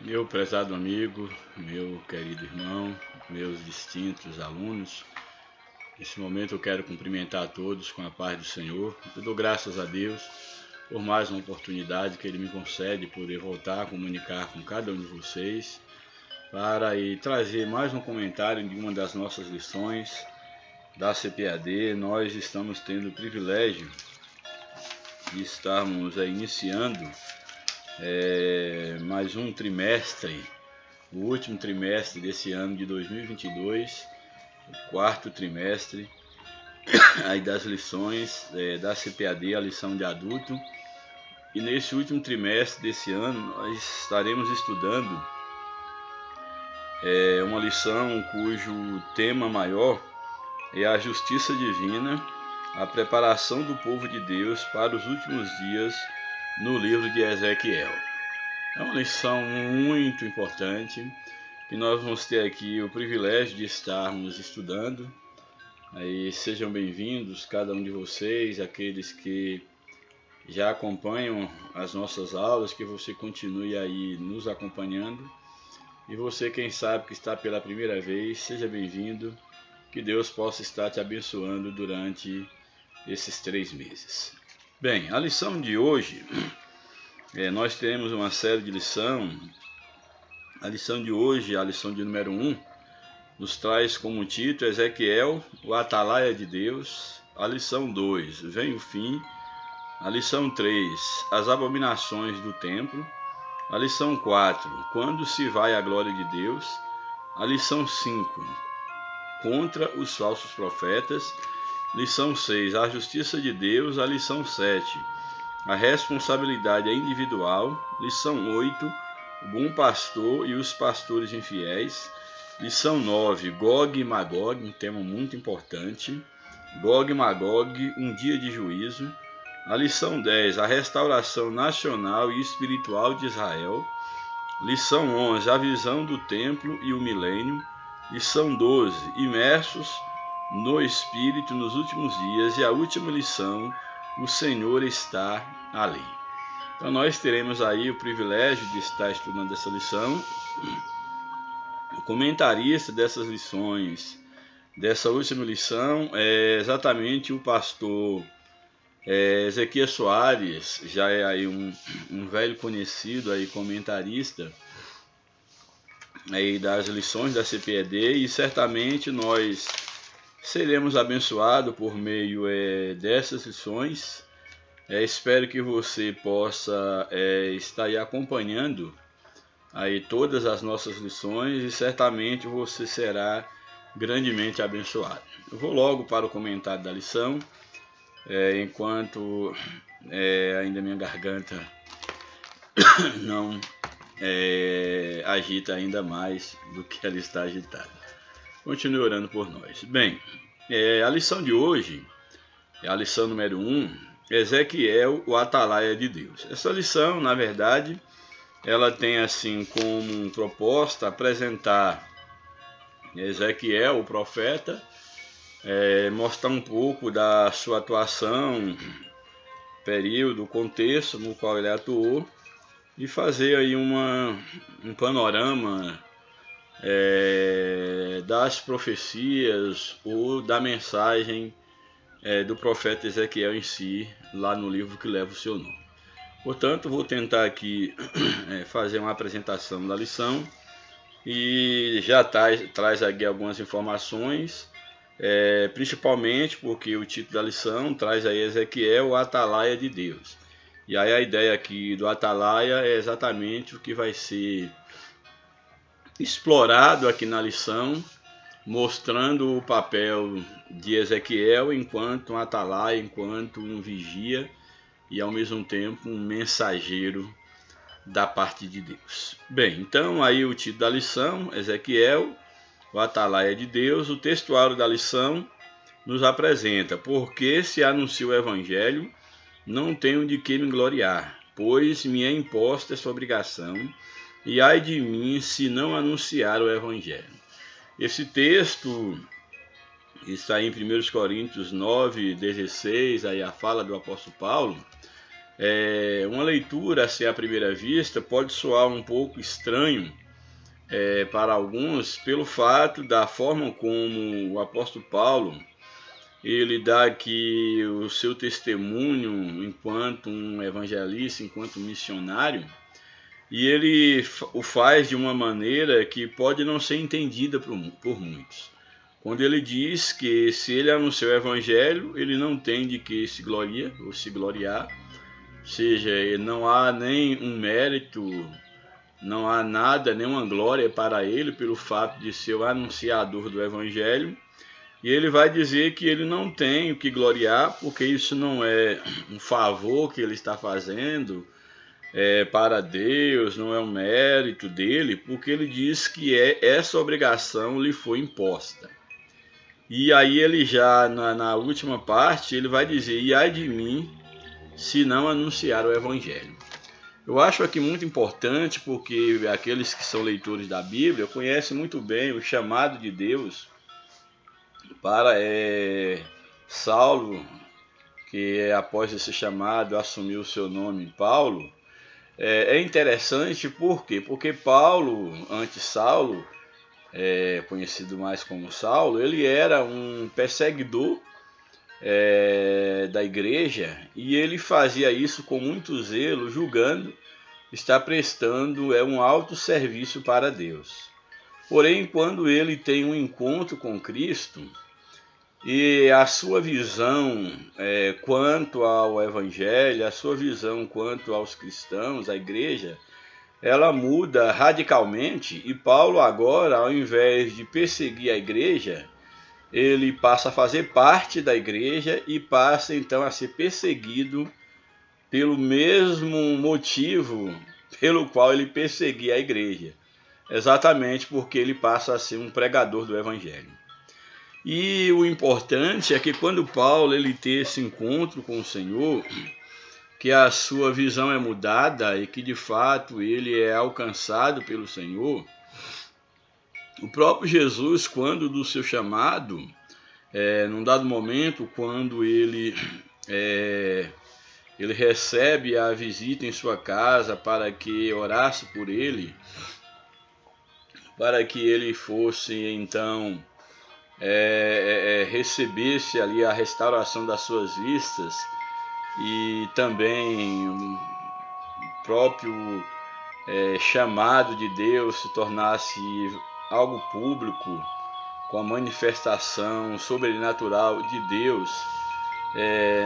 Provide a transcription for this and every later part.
Meu prezado amigo, meu querido irmão, meus distintos alunos, nesse momento eu quero cumprimentar a todos com a paz do Senhor. Eu dou graças a Deus por mais uma oportunidade que Ele me concede poder voltar a comunicar com cada um de vocês para trazer mais um comentário de uma das nossas lições da CPAD. Nós estamos tendo o privilégio de estarmos iniciando mais um trimestre, o último trimestre desse ano de 2022, o quarto trimestre aí das lições da CPAD, a lição de adulto. E nesse último trimestre desse ano nós estaremos estudando uma lição cujo tema maior é a justiça divina, a preparação do povo de Deus para os últimos dias no livro de Ezequiel. É uma lição muito importante que nós vamos ter aqui o privilégio de estarmos estudando. Aí sejam bem-vindos cada um de vocês, aqueles que já acompanham as nossas aulas, que você continue aí nos acompanhando. E você, quem sabe, que está pela primeira vez, seja bem-vindo, que Deus possa estar te abençoando durante esses 3 meses. Bem, a lição de hoje, nós teremos uma série de lição. A lição de hoje, a lição de número 1, nos traz como título Ezequiel, o Atalaia de Deus. A lição 2, vem o fim. A lição 3, as abominações do templo. A lição 4, quando se vai a glória de Deus. A lição 5, contra os falsos profetas. Lição 6, a justiça de Deus. A lição 7, a responsabilidade individual. Lição 8, o bom pastor e os pastores infiéis. Lição 9, Gog e Magog, um tema muito importante. Gog e Magog, um dia de juízo. A lição 10, a restauração nacional e espiritual de Israel. Lição 11, a visão do templo e o milênio. Lição 12, imersos no Espírito nos últimos dias. E a última lição, o Senhor está ali. Então nós teremos aí o privilégio de estar estudando essa lição. O comentarista dessas lições, dessa última lição, é exatamente o pastor Ezequias Soares. Já é aí um velho conhecido aí, comentarista aí das lições da CPAD, e certamente nós seremos abençoados por meio dessas lições. Espero que você possa estar aí acompanhando aí todas as nossas lições e certamente você será grandemente abençoado. Eu vou logo para o comentário da lição, enquanto ainda minha garganta não agita ainda mais do que ela está agitada. Continue orando por nós. Bem, a lição de hoje é a lição número 1, Ezequiel, o Atalaia de Deus. Essa lição, na verdade, ela tem assim como proposta apresentar Ezequiel, o profeta, mostrar um pouco da sua atuação, período, contexto no qual ele atuou, e fazer aí um panorama das profecias ou da mensagem do profeta Ezequiel em si, lá no livro que leva o seu nome. Portanto, vou tentar aqui fazer uma apresentação da lição e já traz aqui algumas informações, principalmente porque o título da lição traz aí Ezequiel, o Atalaia de Deus. E aí a ideia aqui do Atalaia é exatamente o que vai ser explorado aqui na lição, mostrando o papel de Ezequiel enquanto um atalaia, enquanto um vigia e ao mesmo tempo um mensageiro da parte de Deus. Bem, então aí o título da lição, Ezequiel, o Atalaia de Deus. O textuário da lição nos apresenta: porque se anuncia o Evangelho, não tenho de que me gloriar, pois me é imposta essa obrigação, e ai de mim se não anunciar o Evangelho. Esse texto está em 1 Coríntios 9:16, aí a fala do apóstolo Paulo, Uma leitura, assim, à primeira vista, pode soar um pouco estranho para alguns, pelo fato da forma como o apóstolo Paulo ele dá aqui o seu testemunho enquanto um evangelista, enquanto missionário, e ele o faz de uma maneira que pode não ser entendida por muitos. Quando ele diz que se ele anunciar o evangelho, ele não tem de que se gloriar, ou se gloriar, ou seja, não há nem um mérito, não há nada, nenhuma glória para ele pelo fato de ser o anunciador do evangelho. E ele vai dizer que ele não tem o que gloriar, porque isso não é um favor que ele está fazendo para Deus, não é um mérito dele, porque ele diz que essa obrigação lhe foi imposta. E aí ele já, na última parte, ele vai dizer, e ai de mim, se não anunciar o evangelho. Eu acho aqui muito importante, porque aqueles que são leitores da Bíblia conhecem muito bem o chamado de Deus para Saulo, que após esse chamado assumiu o seu nome Paulo. É interessante por quê? Porque Paulo, antes Saulo, conhecido mais como Saulo, ele era um perseguidor da igreja, e ele fazia isso com muito zelo, julgando estar prestando um alto serviço para Deus. Porém, quando ele tem um encontro com Cristo, e a sua visão quanto ao Evangelho, a sua visão quanto aos cristãos, à igreja, ela muda radicalmente, e Paulo agora, ao invés de perseguir a igreja, ele passa a fazer parte da igreja e passa então a ser perseguido pelo mesmo motivo pelo qual ele perseguia a igreja, exatamente porque ele passa a ser um pregador do Evangelho. E o importante é que quando Paulo ele tem esse encontro com o Senhor, que a sua visão é mudada e que de fato ele é alcançado pelo Senhor, o próprio Jesus, quando do seu chamado, num dado momento, quando ele recebe a visita em sua casa para que orasse por ele, para que ele fosse então recebesse ali a restauração das suas vistas, e também o próprio chamado de Deus se tornasse algo público, com a manifestação sobrenatural de Deus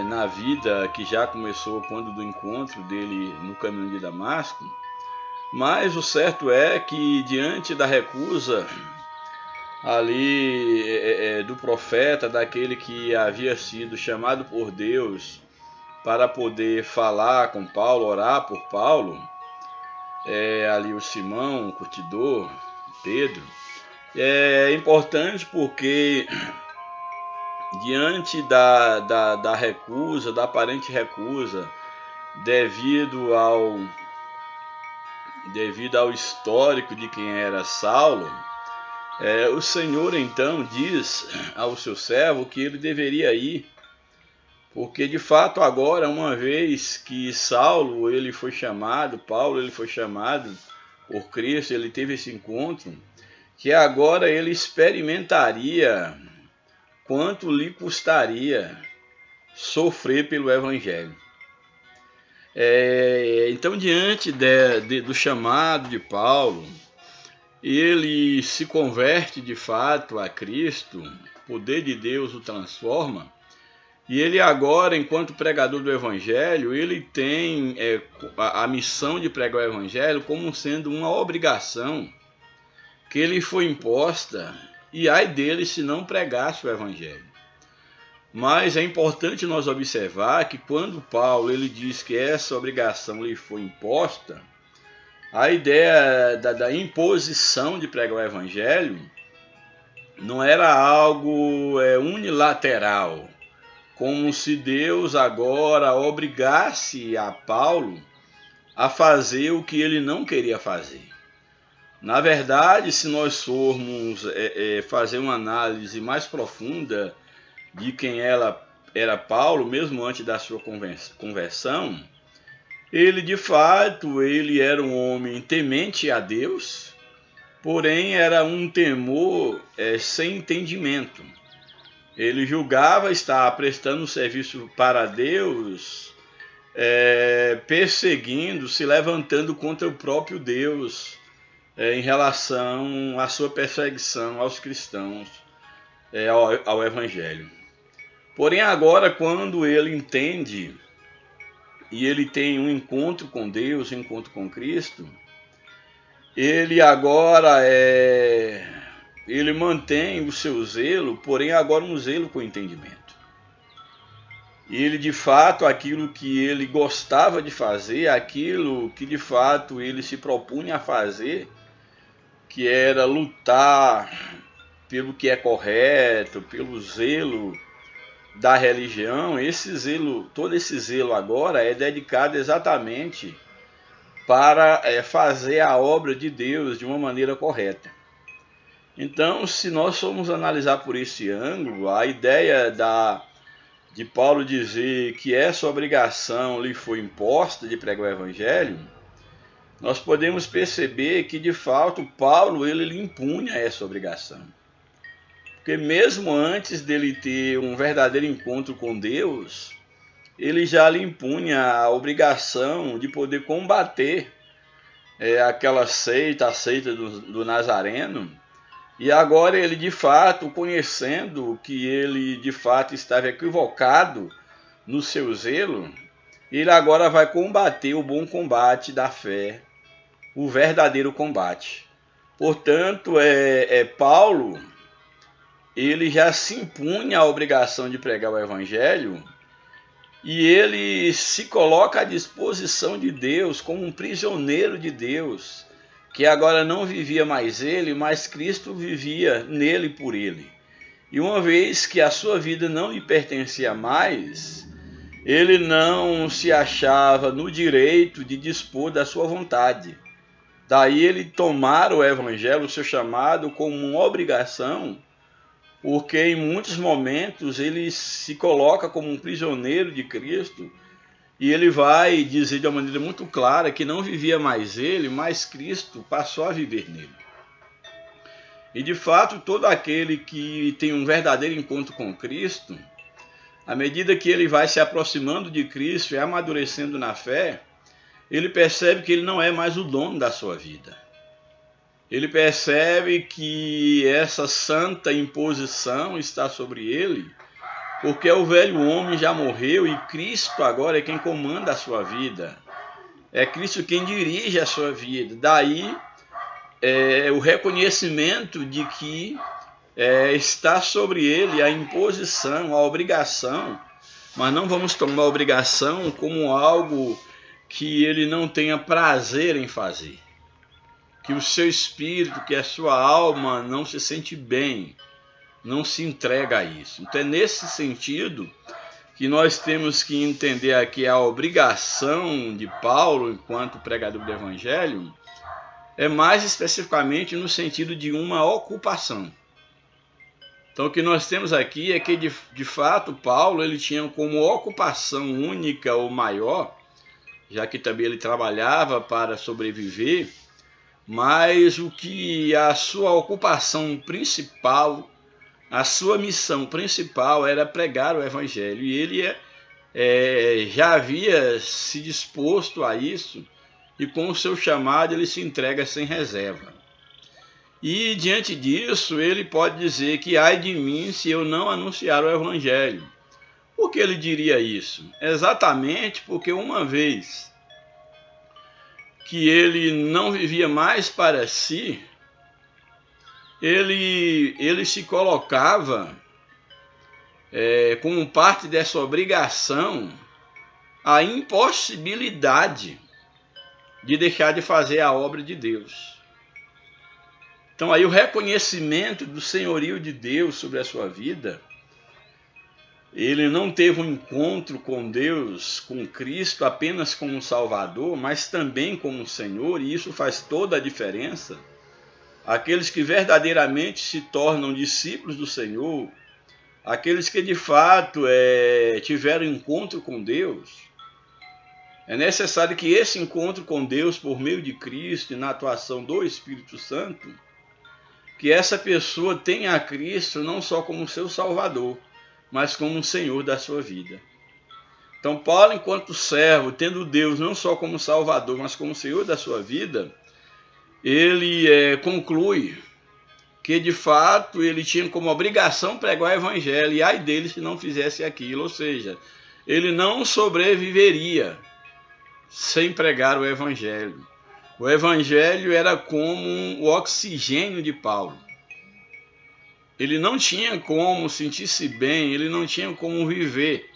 na vida que já começou quando do encontro dele no caminho de Damasco. Mas o certo é que diante da recusa ali do profeta, daquele que havia sido chamado por Deus para poder falar com Paulo, orar por Paulo, ali o Simão, o curtidor, Pedro, é importante porque diante da recusa, da aparente recusa, devido ao histórico de quem era Saulo, o Senhor então diz ao seu servo que ele deveria ir, porque de fato agora, uma vez que Saulo ele foi chamado, Paulo ele foi chamado por Cristo, ele teve esse encontro, que agora ele experimentaria quanto lhe custaria sofrer pelo Evangelho. Então, diante do chamado de Paulo, ele se converte de fato a Cristo, o poder de Deus o transforma, e ele agora, enquanto pregador do Evangelho, ele tem a missão de pregar o Evangelho como sendo uma obrigação que lhe foi imposta, e ai dele se não pregasse o Evangelho. Mas é importante nós observar que quando Paulo ele diz que essa obrigação lhe foi imposta, a ideia da imposição de pregar o Evangelho não era algo unilateral, como se Deus agora obrigasse a Paulo a fazer o que ele não queria fazer. Na verdade, se nós formos fazer uma análise mais profunda de quem era Paulo, mesmo antes da sua conversão, Ele, de fato, ele era um homem temente a Deus, porém era um temor sem entendimento. Ele julgava estar prestando serviço para Deus, perseguindo, se levantando contra o próprio Deus, em relação à sua perseguição aos cristãos, ao Evangelho. Porém, agora, quando ele entende e ele tem um encontro com Deus, um encontro com Cristo, ele agora ele mantém o seu zelo, porém agora um zelo com entendimento. Ele, de fato, aquilo que ele gostava de fazer, aquilo que de fato ele se propunha a fazer, que era lutar pelo que é correto, pelo zelo da religião, esse zelo, todo esse zelo agora é dedicado exatamente para fazer a obra de Deus de uma maneira correta. Então, se nós formos analisar por esse ângulo, a ideia de Paulo dizer que essa obrigação lhe foi imposta de pregar o Evangelho, nós podemos perceber que, de fato, Paulo ele lhe impunha essa obrigação. Porque mesmo antes dele ter um verdadeiro encontro com Deus, ele já lhe impunha a obrigação de poder combater aquela seita, a seita do Nazareno. E agora ele, de fato, conhecendo que ele, de fato, estava equivocado no seu zelo, ele agora vai combater o bom combate da fé, o verdadeiro combate. Portanto, Paulo, ele já se impunha a obrigação de pregar o Evangelho e ele se coloca à disposição de Deus como um prisioneiro de Deus, que agora não vivia mais ele, mas Cristo vivia nele por ele. E uma vez que a sua vida não lhe pertencia mais, ele não se achava no direito de dispor da sua vontade. Daí ele tomar o Evangelho, o seu chamado, como uma obrigação, porque em muitos momentos ele se coloca como um prisioneiro de Cristo e ele vai dizer de uma maneira muito clara que não vivia mais ele, mas Cristo passou a viver nele. E de fato, todo aquele que tem um verdadeiro encontro com Cristo, à medida que ele vai se aproximando de Cristo e amadurecendo na fé, ele percebe que ele não é mais o dono da sua vida. Ele percebe que essa santa imposição está sobre ele, porque o velho homem já morreu e Cristo agora é quem comanda a sua vida. É Cristo quem dirige a sua vida. Daí o reconhecimento de que está sobre ele a imposição, a obrigação, mas não vamos tomar a obrigação como algo que ele não tenha prazer em fazer. Que o seu espírito, que a sua alma não se sente bem, não se entrega a isso. Então é nesse sentido que nós temos que entender aqui a obrigação de Paulo, enquanto pregador do Evangelho, é mais especificamente no sentido de uma ocupação. Então o que nós temos aqui é que de fato Paulo ele tinha como ocupação única ou maior, já que também ele trabalhava para sobreviver, mas o que a sua ocupação principal, a sua missão principal era pregar o Evangelho. E ele já havia se disposto a isso, e com o seu chamado ele se entrega sem reserva. E diante disso ele pode dizer que ai de mim se eu não anunciar o Evangelho. Por que ele diria isso? Exatamente porque uma vez que ele não vivia mais para si, ele se colocava como parte dessa obrigação a impossibilidade de deixar de fazer a obra de Deus. Então aí o reconhecimento do senhorio de Deus sobre a sua vida, ele não teve um encontro com Deus, com Cristo, apenas como Salvador, mas também como Senhor, e isso faz toda a diferença. Aqueles que verdadeiramente se tornam discípulos do Senhor, aqueles que de fato tiveram encontro com Deus, É necessário que esse encontro com Deus por meio de Cristo e na atuação do Espírito Santo, que essa pessoa tenha a Cristo não só como seu Salvador, mas como o Senhor da sua vida. Então Paulo, enquanto servo, tendo Deus não só como Salvador, mas como Senhor da sua vida, ele conclui que de fato ele tinha como obrigação pregar o evangelho, e ai dele se não fizesse aquilo, ou seja, ele não sobreviveria sem pregar o evangelho. O evangelho era como o oxigênio de Paulo. Ele não tinha como sentir-se bem, ele não tinha como viver.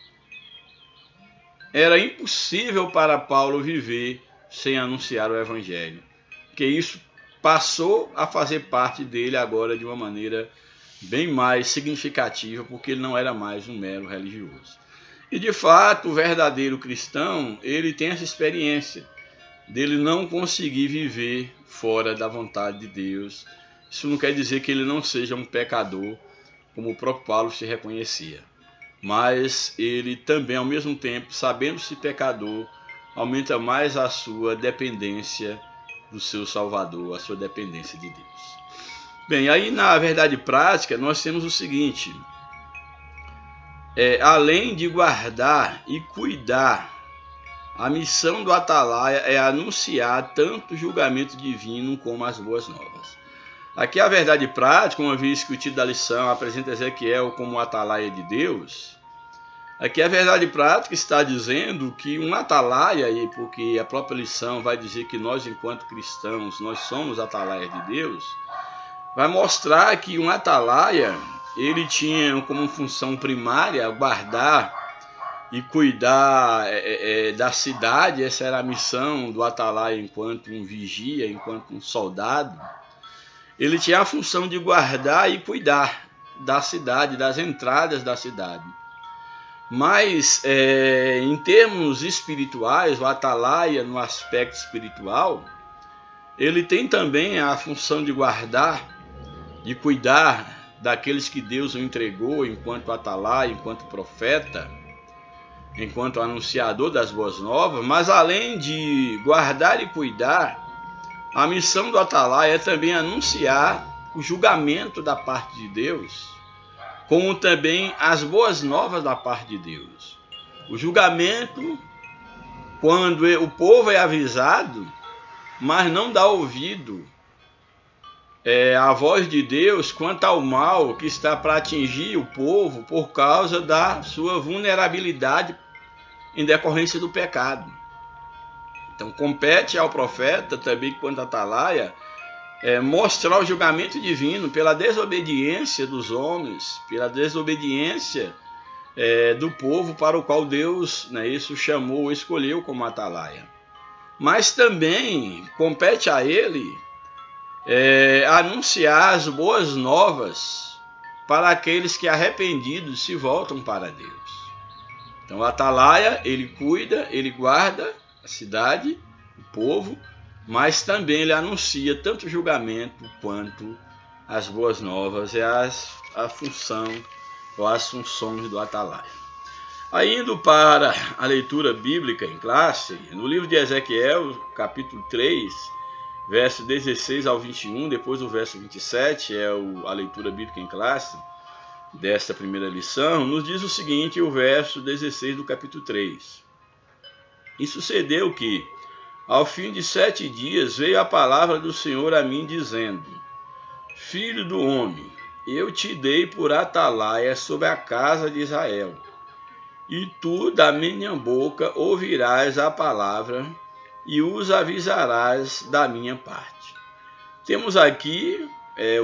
Era impossível para Paulo viver sem anunciar o evangelho, porque isso passou a fazer parte dele agora de uma maneira bem mais significativa, porque ele não era mais um mero religioso. E de fato, o verdadeiro cristão, ele tem essa experiência dele não conseguir viver fora da vontade de Deus. Isso não quer dizer que ele não seja um pecador, como o próprio Paulo se reconhecia. Mas ele também, ao mesmo tempo, sabendo-se pecador, aumenta mais a sua dependência do seu Salvador, a sua dependência de Deus. Bem, aí na verdade prática, nós temos o seguinte: além de guardar e cuidar, a missão do atalaia é anunciar tanto o julgamento divino como as boas novas. Aqui a verdade prática, uma vez que o título da lição apresenta Ezequiel como o atalaia de Deus, aqui a verdade prática está dizendo que um atalaia, e porque a própria lição vai dizer que nós, enquanto cristãos, nós somos atalaia de Deus, vai mostrar que um atalaia, ele tinha como função primária guardar e cuidar da cidade. Essa era a missão do atalaia enquanto um vigia, enquanto um soldado. Ele tinha a função de guardar e cuidar da cidade, das entradas da cidade. Mas, em termos espirituais, o atalaia, no aspecto espiritual, ele tem também a função de guardar, de cuidar daqueles que Deus o entregou enquanto atalaia, enquanto profeta, enquanto anunciador das boas novas. Mas além de guardar e cuidar, a missão do atalaia é também anunciar o julgamento da parte de Deus, como também as boas novas da parte de Deus. O julgamento, quando o povo é avisado, mas não dá ouvido à voz de Deus quanto ao mal que está para atingir o povo por causa da sua vulnerabilidade em decorrência do pecado. Então compete ao profeta também, quanto atalaia, mostrar o julgamento divino pela desobediência dos homens, pela desobediência do povo para o qual Deus, isso chamou, escolheu como atalaia. Mas também compete a ele anunciar as boas novas para aqueles que arrependidos se voltam para Deus. Então o atalaia, ele cuida, ele guarda a cidade, o povo, mas também ele anuncia tanto o julgamento quanto as boas novas. É a função ou as funções do atalaia. Aí, indo para a leitura bíblica em classe, no livro de Ezequiel, capítulo 3, verso 16 ao 21, depois do verso 27, a leitura bíblica em classe desta primeira lição, nos diz o seguinte, o verso 16 do capítulo 3. E sucedeu que, ao fim de 7 dias, veio a palavra do Senhor a mim, dizendo: Filho do homem, eu te dei por atalaia sobre a casa de Israel, e tu da minha boca ouvirás a palavra e os avisarás da minha parte. Temos aqui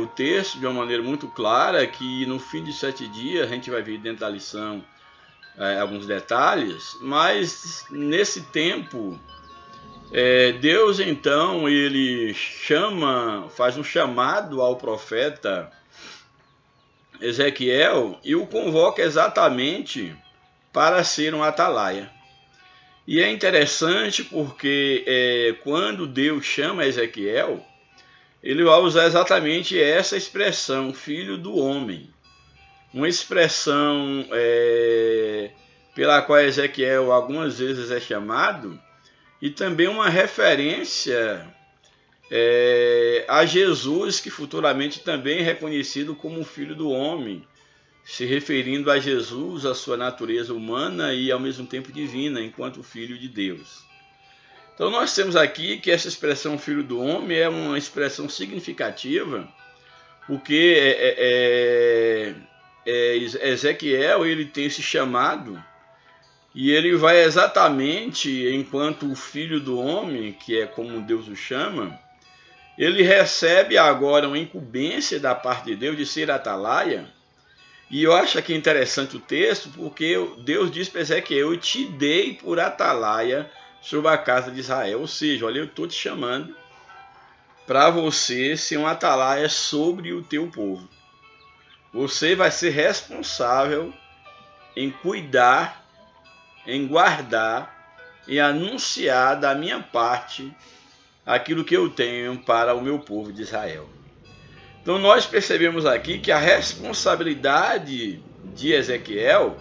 o texto de uma maneira muito clara, que no fim de 7 dias, a gente vai ver dentro da lição alguns detalhes, mas nesse tempo, Deus então, ele faz um chamado ao profeta Ezequiel e o convoca exatamente para ser um atalaia. E é interessante porque quando Deus chama Ezequiel, ele vai usar exatamente essa expressão, filho do homem. Uma expressão pela qual Ezequiel algumas vezes é chamado, e também uma referência a Jesus, que futuramente também é reconhecido como o Filho do Homem, se referindo a Jesus, a sua natureza humana e ao mesmo tempo divina, enquanto Filho de Deus. Então nós temos aqui que essa expressão Filho do Homem é uma expressão significativa, porque Ezequiel ele tem esse chamado e ele vai exatamente enquanto o Filho do Homem, que é como Deus o chama, ele recebe agora uma incumbência da parte de Deus de ser atalaia. E eu acho aqui interessante o texto, porque Deus diz para Ezequiel: eu te dei por atalaia sobre a casa de Israel. Ou seja, olha, eu estou te chamando para você ser um atalaia sobre o teu povo. Você vai ser responsável em cuidar, em guardar e anunciar da minha parte aquilo que eu tenho para o meu povo de Israel. Então nós percebemos aqui que a responsabilidade de Ezequiel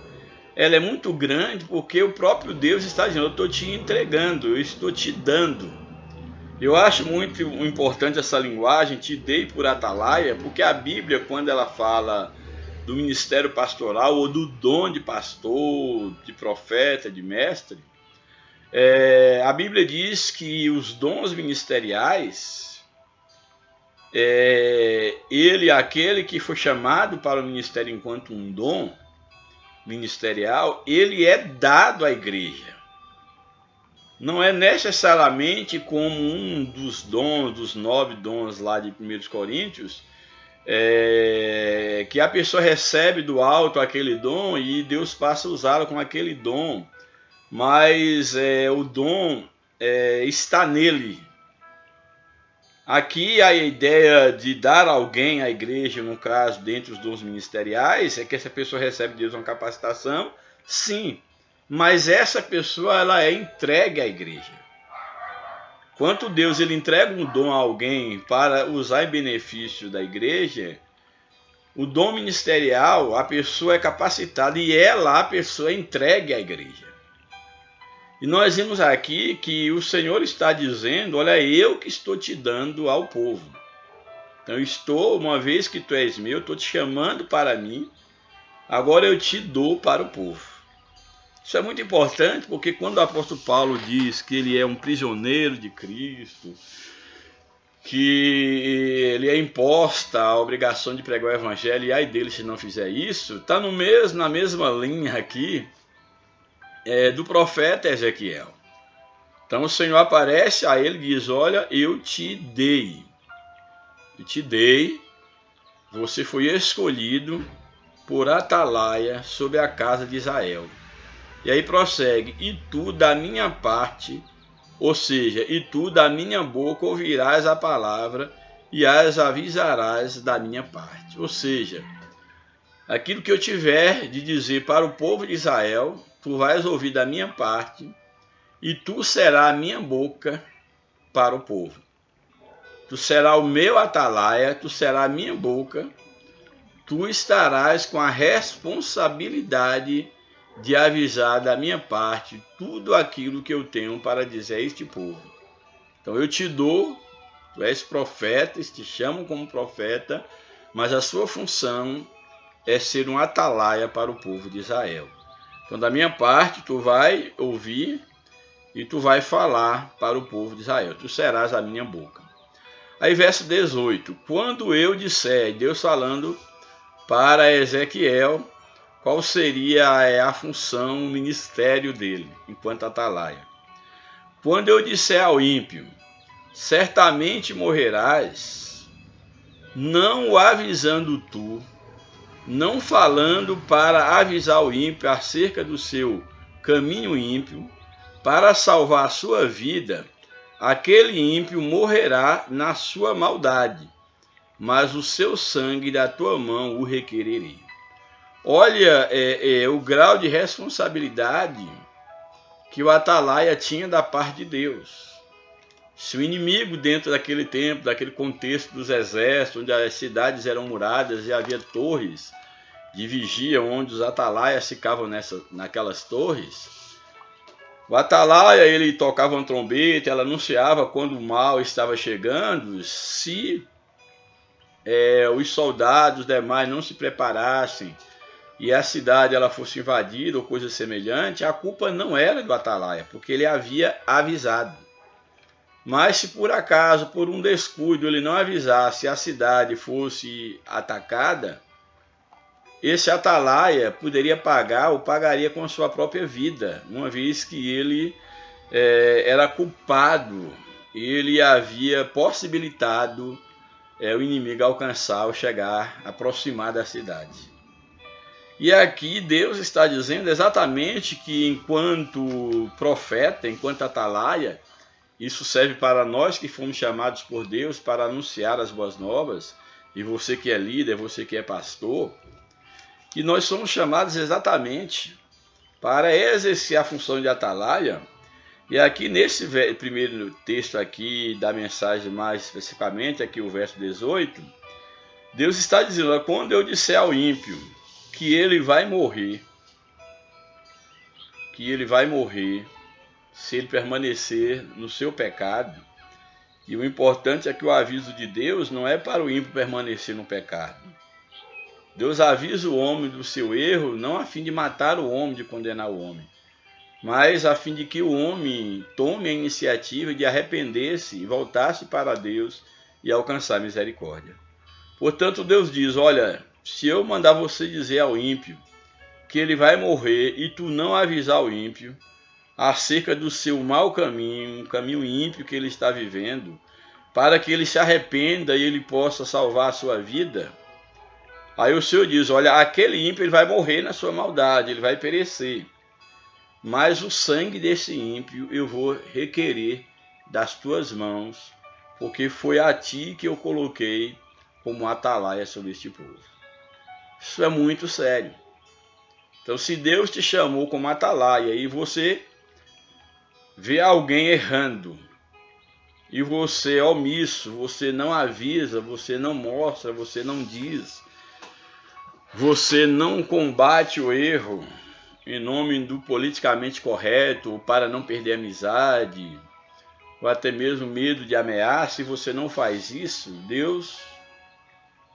ela é muito grande, porque o próprio Deus está dizendo: eu estou te entregando, eu estou te dando. Eu acho muito importante essa linguagem, te dei por atalaia, porque a Bíblia, quando ela fala do ministério pastoral ou do dom de pastor, de profeta, de mestre, a Bíblia diz que os dons ministeriais, aquele que foi chamado para o ministério enquanto um dom ministerial, ele é dado à igreja. Não é necessariamente como um dos dons, dos 9 dons lá de 1 Coríntios, que a pessoa recebe do alto aquele dom e Deus passa a usá-lo com aquele dom, mas o dom está nele. Aqui a ideia de dar alguém à igreja, no caso, dentre os dons ministeriais, é que essa pessoa recebe de Deus uma capacitação, sim, mas essa pessoa ela é entregue à igreja. Quando Deus ele entrega um dom a alguém para usar em benefício da igreja, o dom ministerial, a pessoa é capacitada e a pessoa é entregue à igreja. E nós vimos aqui que o Senhor está dizendo: olha, eu que estou te dando ao povo. Então uma vez que tu és meu, estou te chamando para mim, agora eu te dou para o povo. Isso é muito importante, porque quando o apóstolo Paulo diz que ele é um prisioneiro de Cristo, que ele é imposta a obrigação de pregar o evangelho, e ai dele se não fizer isso, está na mesma linha aqui do profeta Ezequiel. Então o Senhor aparece a ele e diz: olha, eu te dei, você foi escolhido por atalaia sobre a casa de Israel. E aí prossegue: e tu da minha parte, ou seja, e tu da minha boca ouvirás a palavra e as avisarás da minha parte. Ou seja, aquilo que eu tiver de dizer para o povo de Israel, tu vais ouvir da minha parte, e tu serás a minha boca para o povo. Tu serás o meu atalaia, tu serás a minha boca, tu estarás com a responsabilidade de avisar da minha parte tudo aquilo que eu tenho para dizer a este povo. Então eu te dou, tu és profeta, te chamam como profeta, mas a sua função é ser um atalaia para o povo de Israel. Então da minha parte tu vai ouvir e tu vai falar para o povo de Israel, tu serás a minha boca. Aí verso 18, quando eu disser, Deus falando para Ezequiel, qual seria a função, o ministério dele, enquanto atalaia. Quando eu disser ao ímpio, certamente morrerás, não o avisando tu, não falando para avisar o ímpio acerca do seu caminho ímpio, para salvar a sua vida, aquele ímpio morrerá na sua maldade, mas o seu sangue da tua mão o requererei. Olha o grau de responsabilidade que o atalaia tinha da parte de Deus. Se o inimigo dentro daquele tempo, daquele contexto dos exércitos, onde as cidades eram muradas e havia torres de vigia, onde os atalaias ficavam naquelas torres, O atalaia, ele tocava uma trombeta, ela anunciava quando o mal estava chegando. Se os soldados demais não se preparassem e a cidade ela fosse invadida ou coisa semelhante, a culpa não era do atalaia, porque ele havia avisado. Mas se por acaso, por um descuido, ele não avisasse e a cidade fosse atacada, esse atalaia poderia pagar ou pagaria com a sua própria vida, uma vez que ele era culpado, ele havia possibilitado o inimigo alcançar ou chegar, aproximar da cidade. E aqui Deus está dizendo exatamente que enquanto profeta, enquanto atalaia, isso serve para nós que fomos chamados por Deus para anunciar as boas novas, e você que é líder, você que é pastor, que nós somos chamados exatamente para exercer a função de atalaia. E aqui nesse primeiro texto aqui da mensagem, mais especificamente, aqui o verso 18, Deus está dizendo: quando eu disser ao ímpio que ele vai morrer, se ele permanecer no seu pecado. E o importante é que o aviso de Deus não é para o ímpio permanecer no pecado. Deus avisa o homem do seu erro, não a fim de matar o homem, de condenar o homem, mas a fim de que o homem tome a iniciativa de arrepender-se e voltar-se para Deus e alcançar misericórdia. Portanto, Deus diz: olha, se eu mandar você dizer ao ímpio que ele vai morrer e tu não avisar o ímpio acerca do seu mau caminho, um caminho ímpio que ele está vivendo, para que ele se arrependa e ele possa salvar a sua vida, aí o Senhor diz: olha, aquele ímpio ele vai morrer na sua maldade, ele vai perecer, mas o sangue desse ímpio eu vou requerer das tuas mãos, porque foi a ti que eu coloquei como atalaia sobre este povo. Isso é muito sério. Então, se Deus te chamou como atalaia e você vê alguém errando, e você é omisso, você não avisa, você não mostra, você não diz, você não combate o erro em nome do politicamente correto, ou para não perder a amizade, ou até mesmo medo de ameaça, e você não faz isso, Deus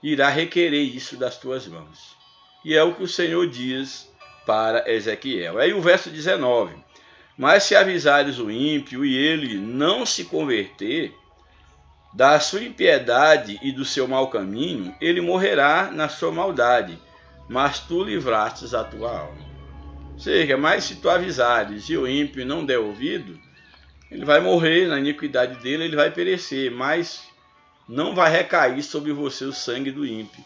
irá requerer isso das tuas mãos. E é o que o Senhor diz para Ezequiel. Aí o verso 19: mas se avisares o ímpio e ele não se converter da sua impiedade e do seu mau caminho, ele morrerá na sua maldade, mas tu livrastes a tua alma. Ou seja, mas se tu avisares e o ímpio não der ouvido, ele vai morrer na iniquidade dele, ele vai perecer, mas não vai recair sobre você o sangue do ímpio.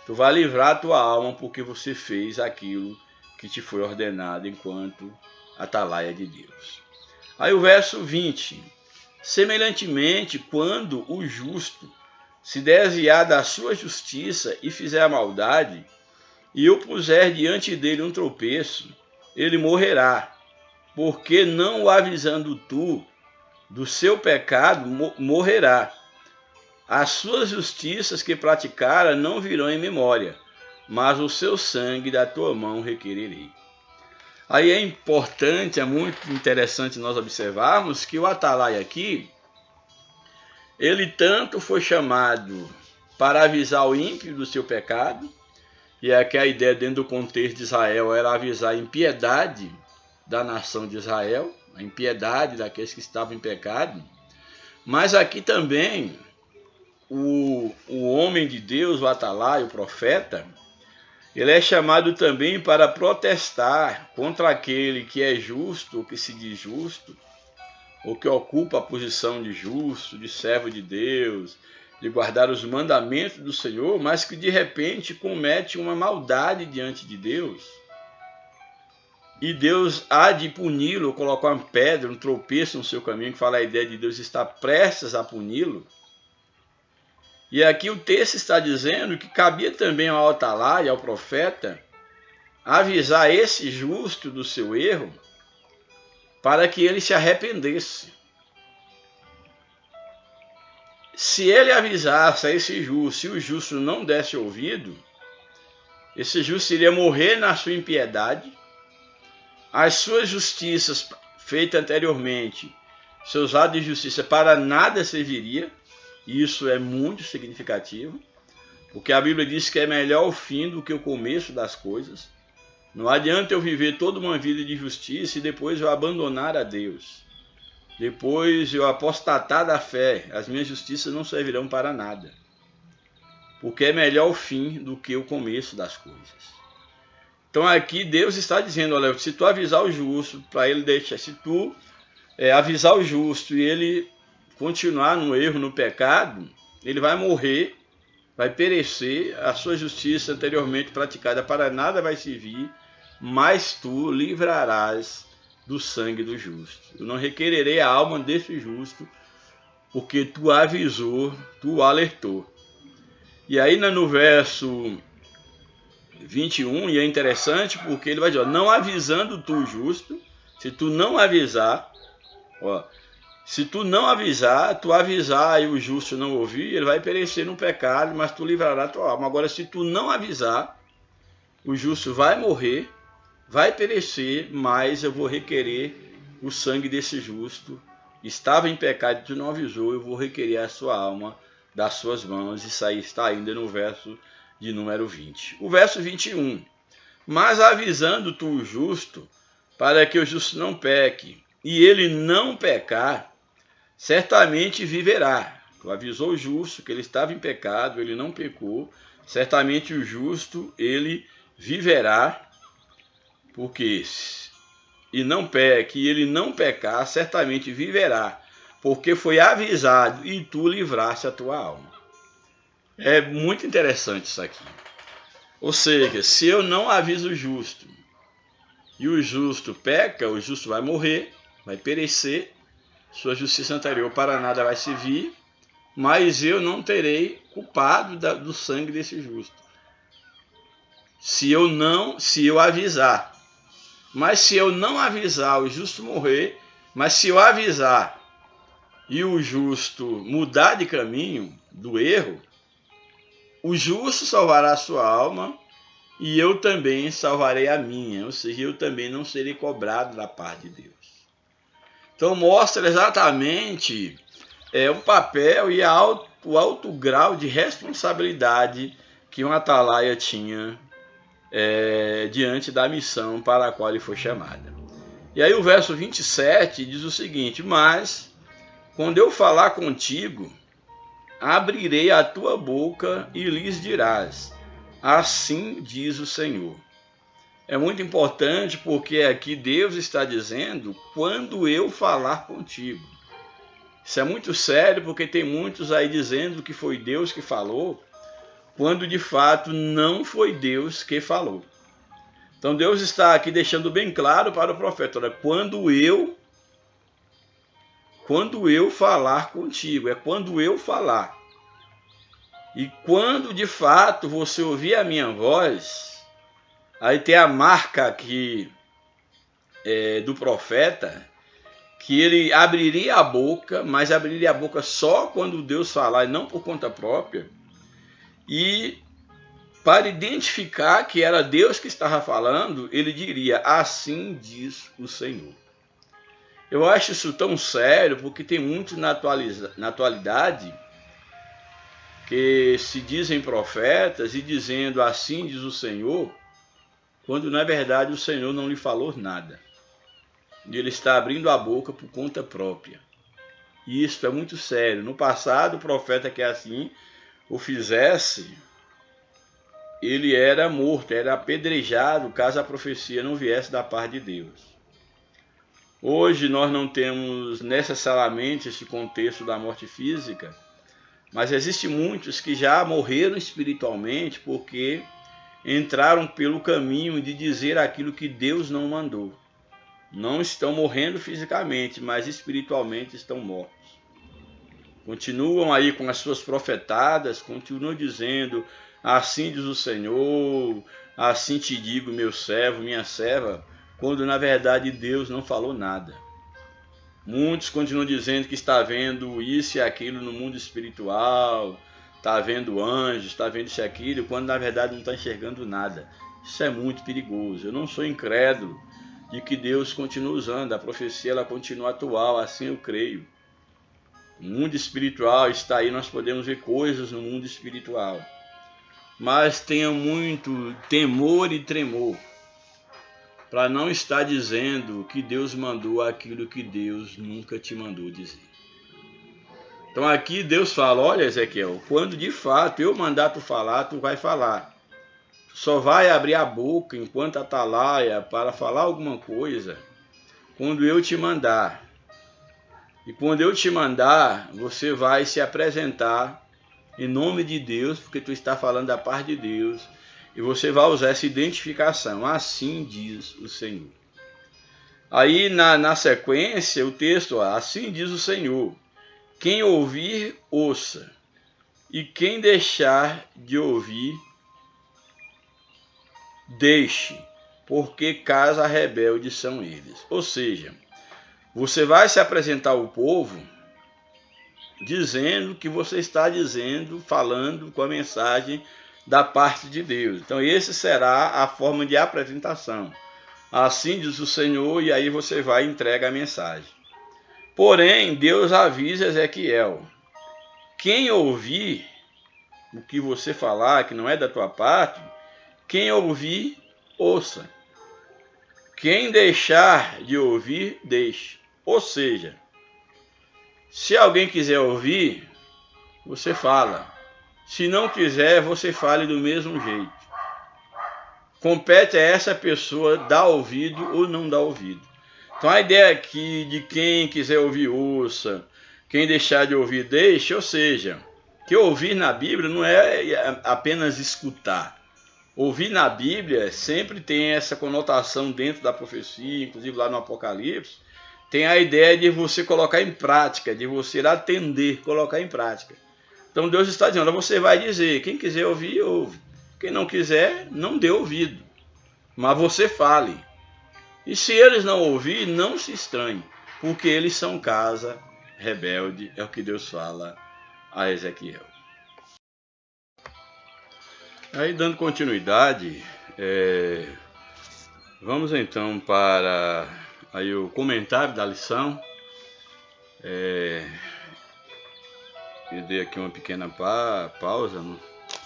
Tu vai livrar a tua alma porque você fez aquilo que te foi ordenado enquanto atalaia de Deus. Aí o verso 20: semelhantemente, quando o justo se desviar da sua justiça e fizer a maldade, e eu puser diante dele um tropeço, ele morrerá, porque não o avisando tu do seu pecado, morrerá. As suas justiças que praticara não virão em memória, mas o seu sangue da tua mão requererei. Aí é importante, é muito interessante nós observarmos que o atalaia aqui, ele tanto foi chamado para avisar o ímpio do seu pecado, e aqui a ideia dentro do contexto de Israel era avisar a impiedade da nação de Israel, a impiedade daqueles que estavam em pecado, mas aqui também o homem de Deus, o atalaia, o profeta, ele é chamado também para protestar contra aquele que é justo, ou que se diz justo, ou que ocupa a posição de justo, de servo de Deus, de guardar os mandamentos do Senhor, mas que de repente comete uma maldade diante de Deus. E Deus há de puni-lo, colocar uma pedra, um tropeço no seu caminho, que fala a ideia de Deus estar prestes a puni-lo. E aqui o texto está dizendo que cabia também ao atalaia, ao profeta, avisar esse justo do seu erro, para que ele se arrependesse. Se ele avisasse a esse justo, se o justo não desse ouvido, esse justo iria morrer na sua impiedade, as suas justiças feita anteriormente, seus atos de justiça para nada serviria. Isso é muito significativo, porque a Bíblia diz que é melhor o fim do que o começo das coisas. Não adianta eu viver toda uma vida de justiça e depois eu abandonar a Deus. Depois eu apostatar da fé. As minhas justiças não servirão para nada. Porque é melhor o fim do que o começo das coisas. Então aqui Deus está dizendo, olha, se tu avisar o justo, para ele deixar, se tu avisar o justo e ele continuar no erro, no pecado, ele vai morrer, vai perecer, a sua justiça anteriormente praticada para nada vai servir, mas tu livrarás do sangue do justo. Eu não requererei a alma desse justo, porque tu avisou, tu alertou. E aí no verso 21, e é interessante porque ele vai dizer, ó, não avisando tu justo, se tu não avisar, ó, se tu não avisar, tu avisar e o justo não ouvir, ele vai perecer no pecado, mas tu livrará tua alma. Agora, se tu não avisar, o justo vai morrer, vai perecer, mas eu vou requerer o sangue desse justo. Estava em pecado e tu não avisou, eu vou requerer a sua alma das suas mãos. Isso aí está ainda no verso de número 20. O verso 21. Mas avisando tu o justo, para que o justo não peque, e ele não pecar, certamente viverá. Tu avisou o justo que ele estava em pecado, ele não pecou, certamente o justo, ele viverá, porque e não peque, e ele não pecar, certamente viverá, porque foi avisado e tu livraste a tua alma. É muito interessante isso aqui. Ou seja, se eu não aviso o justo e o justo peca, o justo vai morrer, vai perecer, sua justiça anterior para nada vai servir, mas eu não terei culpado do sangue desse justo. Se eu avisar. Mas se eu não avisar, o justo morrer, mas se eu avisar e o justo mudar de caminho, do erro, o justo salvará a sua alma e eu também salvarei a minha, ou seja, eu também não serei cobrado da parte de Deus. Então mostra exatamente o papel e o alto grau de responsabilidade que um atalaia tinha diante da missão para a qual ele foi chamado. E aí o verso 27 diz o seguinte, mas quando eu falar contigo, abrirei a tua boca e lhes dirás, assim diz o Senhor. É muito importante porque aqui Deus está dizendo, quando eu falar contigo. Isso é muito sério porque tem muitos aí dizendo que foi Deus que falou, quando de fato não foi Deus que falou. Então Deus está aqui deixando bem claro para o profeta, olha, quando eu falar contigo, é quando eu falar. E quando de fato você ouvir a minha voz, aí tem a marca aqui do profeta, que ele abriria a boca, mas abriria a boca só quando Deus falar e não por conta própria. E para identificar que era Deus que estava falando, ele diria, assim diz o Senhor. Eu acho isso tão sério, porque tem muitos na atualidade que se dizem profetas e dizendo assim diz o Senhor, quando na verdade o Senhor não lhe falou nada. E ele está abrindo a boca por conta própria. E isso é muito sério. No passado, o profeta que assim o fizesse, ele era morto, era apedrejado, caso a profecia não viesse da parte de Deus. Hoje nós não temos necessariamente esse contexto da morte física, mas existem muitos que já morreram espiritualmente porque entraram pelo caminho de dizer aquilo que Deus não mandou. Não estão morrendo fisicamente, mas espiritualmente estão mortos. Continuam aí com as suas profetadas, continuam dizendo, assim diz o Senhor, assim te digo, meu servo, minha serva, quando na verdade Deus não falou nada. Muitos continuam dizendo que está vendo isso e aquilo no mundo espiritual, está vendo anjos, está vendo isso e aquilo, quando na verdade não está enxergando nada. Isso é muito perigoso. Eu não sou incrédulo, de que Deus continua usando, a profecia ela continua atual, assim eu creio. O mundo espiritual está aí, nós podemos ver coisas no mundo espiritual. Mas tenha muito temor e tremor, para não estar dizendo que Deus mandou aquilo que Deus nunca te mandou dizer. Então aqui Deus fala, olha Ezequiel, quando de fato eu mandar tu falar, tu vai falar. Tu só vai abrir a boca enquanto atalaia para falar alguma coisa quando eu te mandar. E quando eu te mandar, você vai se apresentar em nome de Deus, porque tu está falando da parte de Deus, e você vai usar essa identificação, assim diz o Senhor. Aí na sequência, o texto, assim diz o Senhor, quem ouvir, ouça, e quem deixar de ouvir, deixe, porque casa rebelde são eles. Ou seja, você vai se apresentar ao povo dizendo que você está dizendo, falando com a mensagem da parte de Deus. Então, esse será a forma de apresentação. Assim diz o Senhor, e aí você vai e entrega a mensagem. Porém, Deus avisa Ezequiel, quem ouvir o que você falar, que não é da tua parte, quem ouvir, ouça. Quem deixar de ouvir, deixe. Ou seja, se alguém quiser ouvir, você fala. Se não quiser, você fale do mesmo jeito. Compete a essa pessoa dar ouvido ou não dar ouvido. Então a ideia aqui de quem quiser ouvir, ouça. Quem deixar de ouvir, deixe. Ou seja, que ouvir na Bíblia não é apenas escutar. Ouvir na Bíblia sempre tem essa conotação dentro da profecia, inclusive lá no Apocalipse, tem a ideia de você colocar em prática, de você atender, colocar em prática. Então Deus está dizendo, você vai dizer, quem quiser ouvir, ouve. Quem não quiser, não dê ouvido. Mas você fale. E se eles não ouvirem, não se estranhe, porque eles são casa rebelde, é o que Deus fala a Ezequiel. Aí, dando continuidade, vamos então para aí o comentário da lição. Eu dei aqui uma pequena pausa, né?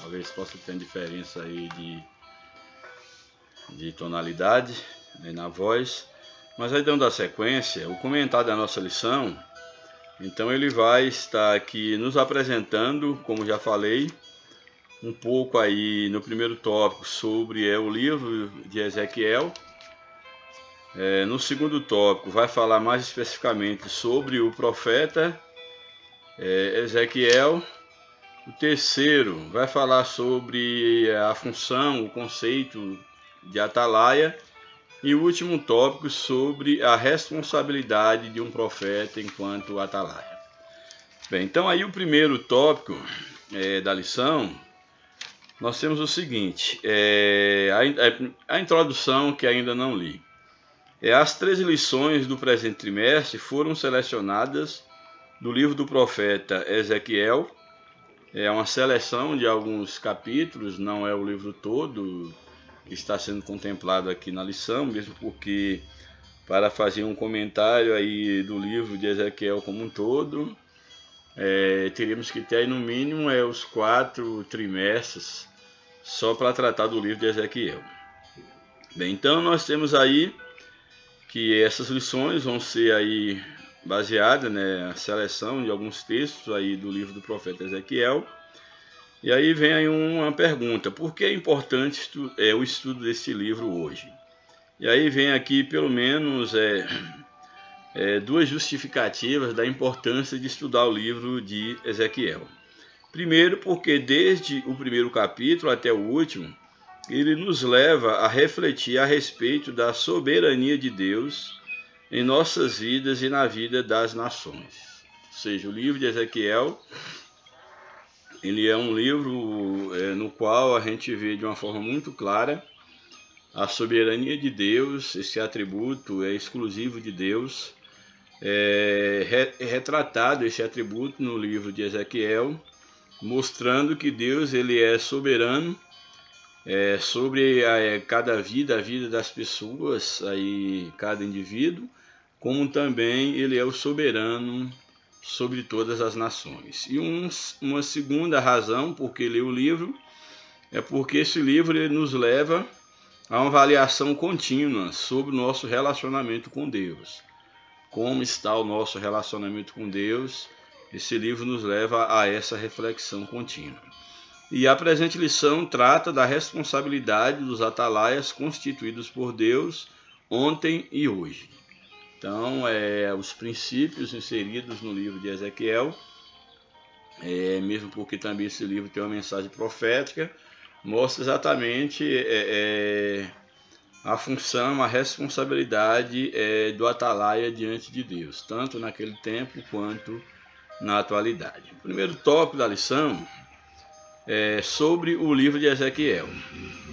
Talvez possa ter uma diferença aí de tonalidade, né, na voz. Mas aí, dando a sequência, o comentário da nossa lição, então ele vai estar aqui nos apresentando, como já falei, um pouco aí no primeiro tópico sobre o livro de Ezequiel. No segundo tópico vai falar mais especificamente sobre o profeta Ezequiel. O terceiro vai falar sobre a função, o conceito de atalaia. E o último tópico sobre a responsabilidade de um profeta enquanto atalaia. Bem, então aí o primeiro tópico da lição, nós temos o seguinte, a introdução que ainda não li. As 13 lições do presente trimestre foram selecionadas do livro do profeta Ezequiel. É uma seleção de alguns capítulos, não é o livro todo que está sendo contemplado aqui na lição, mesmo porque para fazer um comentário aí do livro de Ezequiel como um todo, teríamos que ter aí no mínimo os 4 trimestres só para tratar do livro de Ezequiel. Bem, então nós temos aí que essas lições vão ser aí baseadas, né, a seleção de alguns textos aí do livro do profeta Ezequiel. E aí vem aí uma pergunta, por que é importante o estudo desse livro hoje? E aí vem aqui pelo menos duas justificativas da importância de estudar o livro de Ezequiel. Primeiro, porque desde o primeiro capítulo até o último, ele nos leva a refletir a respeito da soberania de Deus em nossas vidas e na vida das nações. Ou seja, o livro de Ezequiel, ele é um livro no qual a gente vê de uma forma muito clara a soberania de Deus. Esse atributo é exclusivo de Deus. Retratado esse atributo no livro de Ezequiel, mostrando que Deus ele é soberano sobre cada vida, a vida das pessoas, aí, cada indivíduo, como também ele é o soberano sobre todas as nações. E uma segunda razão por que ler o livro é porque esse livro ele nos leva a uma avaliação contínua sobre o nosso relacionamento com Deus. Como está o nosso relacionamento com Deus? Esse livro nos leva a essa reflexão contínua. E a presente lição trata da responsabilidade dos atalaias constituídos por Deus ontem e hoje. Então, os princípios inseridos no livro de Ezequiel, mesmo porque também esse livro tem uma mensagem profética, mostra exatamente a função, a responsabilidade do atalaia diante de Deus, tanto naquele tempo quanto na atualidade. O primeiro tópico da lição é sobre o livro de Ezequiel.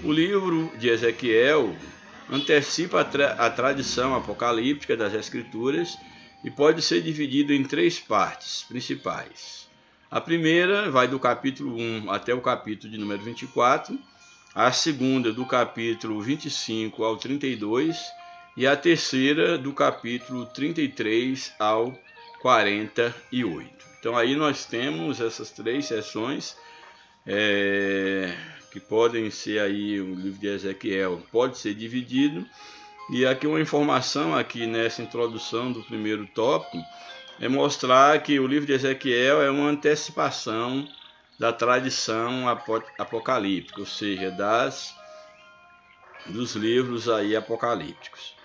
O livro de Ezequiel antecipa a tradição apocalíptica das Escrituras e pode ser dividido em 3 partes principais. A primeira vai do capítulo 1 até o capítulo de número 24, a segunda do capítulo 25 ao 32 e a terceira do capítulo 33 ao 48. Então aí nós temos essas 3 sessões que podem ser aí, o livro de Ezequiel pode ser dividido. E aqui uma informação aqui nessa introdução do primeiro tópico é mostrar que o livro de Ezequiel é uma antecipação da tradição apocalíptica, ou seja, dos livros aí apocalípticos.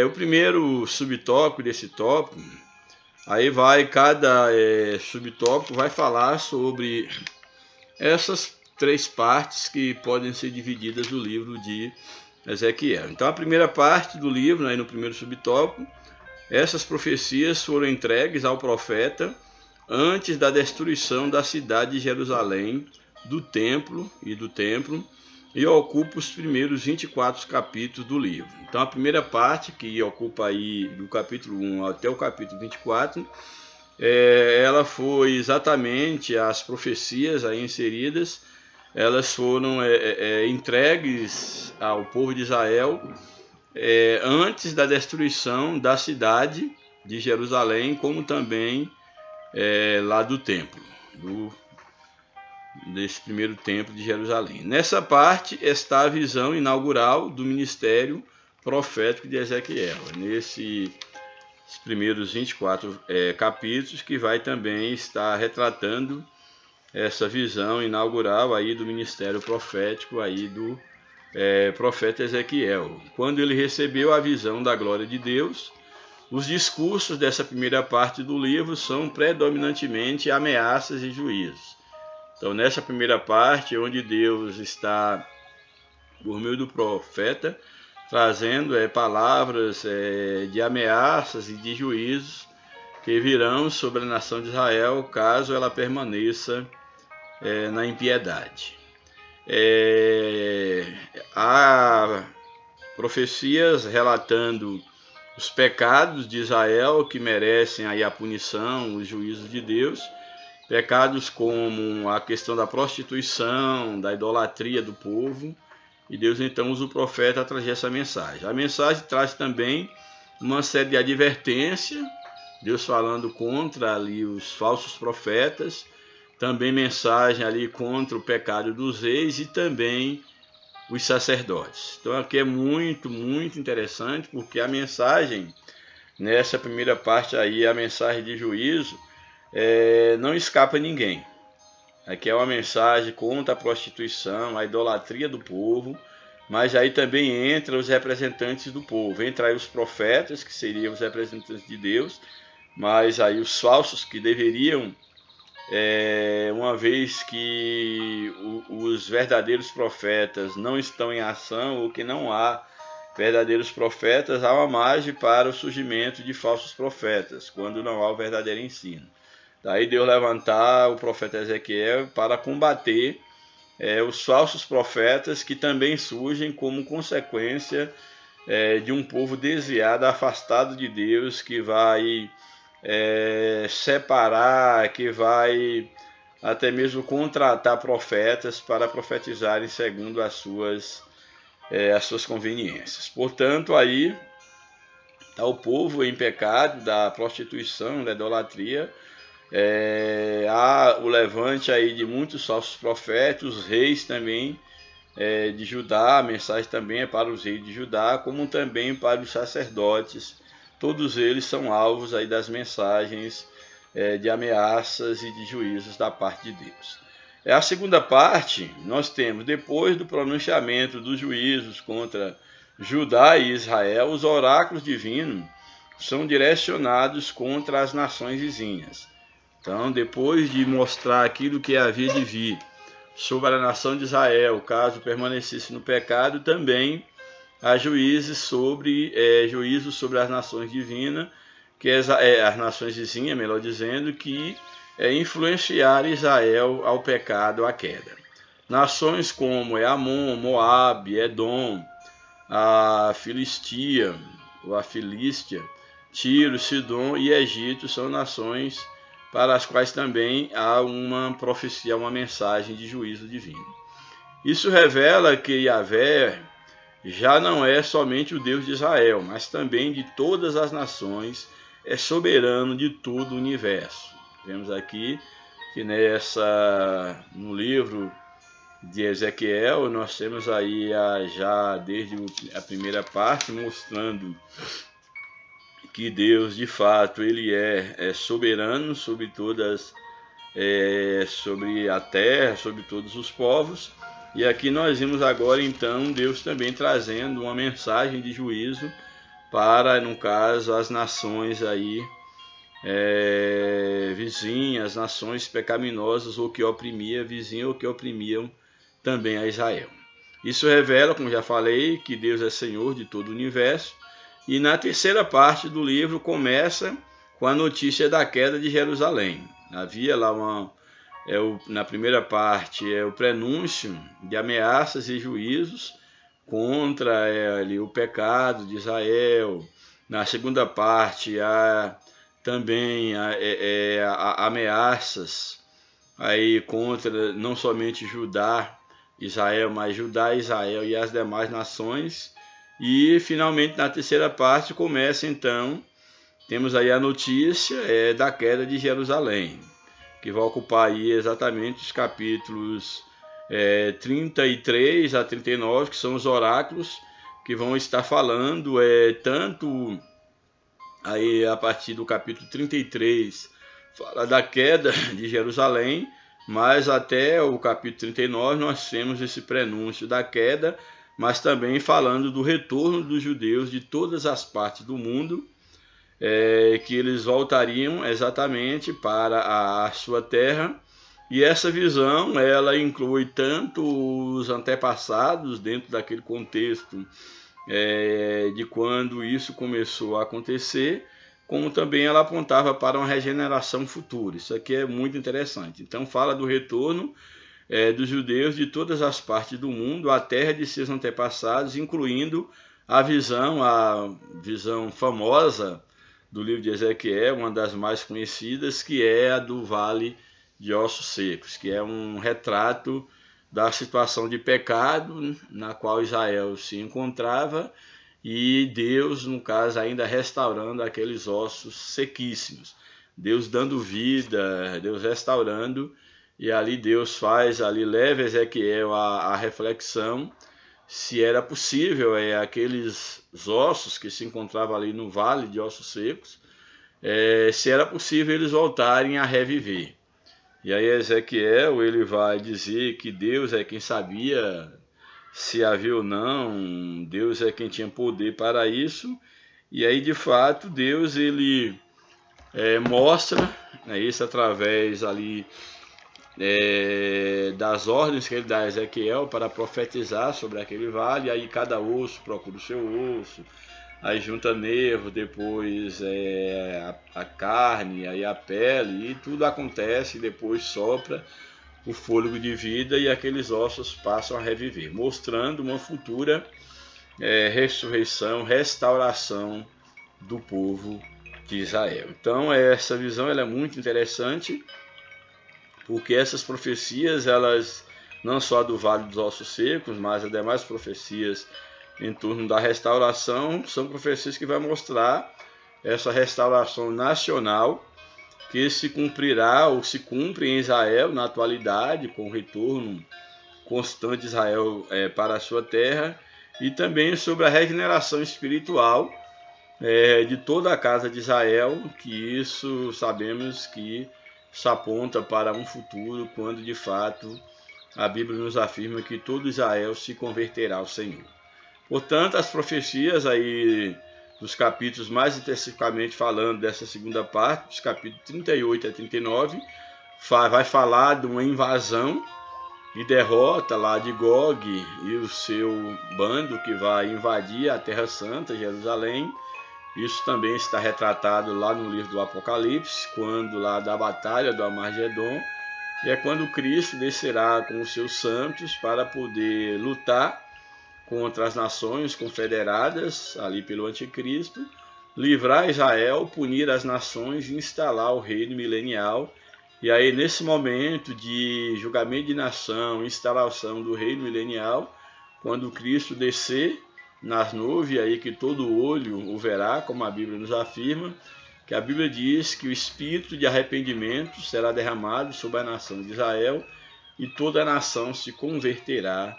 O primeiro subtópico desse tópico, aí cada subtópico vai falar sobre essas 3 partes que podem ser divididas do livro de Ezequiel. Então, a primeira parte do livro, aí no primeiro subtópico, essas profecias foram entregues ao profeta antes da destruição da cidade de Jerusalém, do templo, e ocupa os primeiros 24 capítulos do livro. Então, a primeira parte, que ocupa aí do capítulo 1 até o capítulo 24, ela foi exatamente as profecias aí inseridas, elas foram entregues ao povo de Israel antes da destruição da cidade de Jerusalém, como também lá do templo, desse primeiro templo de Jerusalém. Nessa parte está a visão inaugural do ministério profético de Ezequiel, nesses primeiros 24 capítulos, que vai também estar retratando essa visão inaugural aí do ministério profético aí do profeta Ezequiel. Quando ele recebeu a visão da glória de Deus, os discursos dessa primeira parte do livro são predominantemente ameaças e juízos. Então, nessa primeira parte, onde Deus está, por meio do profeta, trazendo palavras de ameaças e de juízos que virão sobre a nação de Israel, caso ela permaneça na impiedade. Há profecias relatando os pecados de Israel que merecem aí a punição, os juízos de Deus, pecados como a questão da prostituição, da idolatria do povo, e Deus então usa o profeta a trazer essa mensagem. A mensagem traz também uma série de advertências, Deus falando contra ali os falsos profetas, também mensagem ali contra o pecado dos reis e também os sacerdotes. Então aqui é muito, muito interessante, porque a mensagem, nessa primeira parte aí, a mensagem de juízo, não escapa a ninguém. Aqui é uma mensagem contra a prostituição, a idolatria do povo, mas aí também entra os representantes do povo. Entra aí os profetas, que seriam os representantes de Deus, mas aí os falsos que deveriam, uma vez que os verdadeiros profetas não estão em ação, ou que não há verdadeiros profetas, há uma margem para o surgimento de falsos profetas, quando não há o verdadeiro ensino. Daí Deus levantar o profeta Ezequiel para combater os falsos profetas que também surgem como consequência de um povo desviado, afastado de Deus, que vai separar, que vai até mesmo contratar profetas para profetizarem segundo as suas conveniências. Portanto, aí está o povo em pecado da prostituição, da idolatria. Há o levante aí de muitos falsos profetas, os reis também de Judá, a mensagem também é para os reis de Judá, como também para os sacerdotes. Todos eles são alvos aí das mensagens de ameaças e de juízos da parte de Deus. A segunda parte, nós temos, depois do pronunciamento dos juízos contra Judá e Israel, os oráculos divinos são direcionados contra as nações vizinhas. Então, depois de mostrar aquilo que havia de vir sobre a nação de Israel, caso permanecesse no pecado, também há juízos sobre as nações divinas, que as nações vizinhas, melhor dizendo, que influenciaram Israel ao pecado, à queda. Nações como Amon, Moabe, Edom, a Filistia, ou a Filístia, Tiro, Sidom e Egito são nações para as quais também há uma profecia, uma mensagem de juízo divino. Isso revela que Yahvé já não é somente o Deus de Israel, mas também de todas as nações, é soberano de todo o universo. Vemos aqui que no livro de Ezequiel, nós temos aí já desde a primeira parte, mostrando que Deus, de fato, ele é soberano sobre todas, sobre a terra, sobre todos os povos. E aqui nós vimos agora, então, Deus também trazendo uma mensagem de juízo para, no caso, as nações aí vizinhas, nações pecaminosas ou que oprimiam vizinhos ou que oprimiam também a Israel. Isso revela, como já falei, que Deus é Senhor de todo o universo. E na terceira parte do livro começa com a notícia da queda de Jerusalém. Havia lá na primeira parte o prenúncio de ameaças e juízos contra o pecado de Israel. Na segunda parte há também ameaças aí contra não somente Judá, Israel, mas Judá, Israel e as demais nações. E finalmente na terceira parte começa então, temos aí a notícia da queda de Jerusalém, que vai ocupar aí exatamente os capítulos 33 a 39, que são os oráculos que vão estar falando tanto aí a partir do capítulo 33, fala da queda de Jerusalém, mas até o capítulo 39 nós temos esse prenúncio da queda, mas também falando do retorno dos judeus de todas as partes do mundo, que eles voltariam exatamente para a sua terra. E essa visão, ela inclui tanto os antepassados dentro daquele contexto de quando isso começou a acontecer, como também ela apontava para uma regeneração futura. Isso aqui é muito interessante. Então fala do retorno dos judeus de todas as partes do mundo à terra de seus antepassados, incluindo a visão famosa do livro de Ezequiel, uma das mais conhecidas, que é a do Vale de Ossos Secos, que é um retrato da situação de pecado na qual Israel se encontrava e Deus, no caso, ainda restaurando aqueles ossos sequíssimos. Deus dando vida, Deus restaurando, e ali Deus leva Ezequiel à reflexão se era possível aqueles ossos que se encontravam ali no Vale de Ossos Secos, se era possível eles voltarem a reviver. E aí Ezequiel ele vai dizer que Deus é quem sabia se havia ou não, Deus é quem tinha poder para isso. E aí de fato Deus ele mostra isso através ali das ordens que ele dá a Ezequiel para profetizar sobre aquele vale. Aí cada osso procura o seu osso, aí junta nervo, depois a carne, aí a pele, e tudo acontece, e depois sopra o fôlego de vida e aqueles ossos passam a reviver, mostrando uma futura ressurreição, restauração do povo de Israel. Então essa visão ela é muito interessante, porque essas profecias, elas não só do Vale dos Ossos Secos, mas as demais profecias em torno da restauração, são profecias que vão mostrar essa restauração nacional que se cumprirá ou se cumpre em Israel na atualidade, com o retorno constante de Israel para a sua terra, e também sobre a regeneração espiritual de toda a casa de Israel, que isso sabemos que se aponta para um futuro quando de fato a Bíblia nos afirma que todo Israel se converterá ao Senhor. Portanto, as profecias aí dos capítulos, mais especificamente falando dessa segunda parte, dos capítulos 38 a 39, vai falar de uma invasão e derrota lá de Gog e o seu bando que vai invadir a Terra Santa, Jerusalém. Isso também está retratado lá no livro do Apocalipse, quando lá da batalha do Armagedon, e é quando Cristo descerá com os seus santos para poder lutar contra as nações confederadas ali pelo anticristo, livrar Israel, punir as nações e instalar o reino milenial. E aí, nesse momento de julgamento de nação, instalação do reino milenial, quando Cristo descer nas nuvens, aí que todo olho o verá, como a Bíblia nos afirma, que a Bíblia diz que o espírito de arrependimento será derramado sobre a nação de Israel e toda a nação se converterá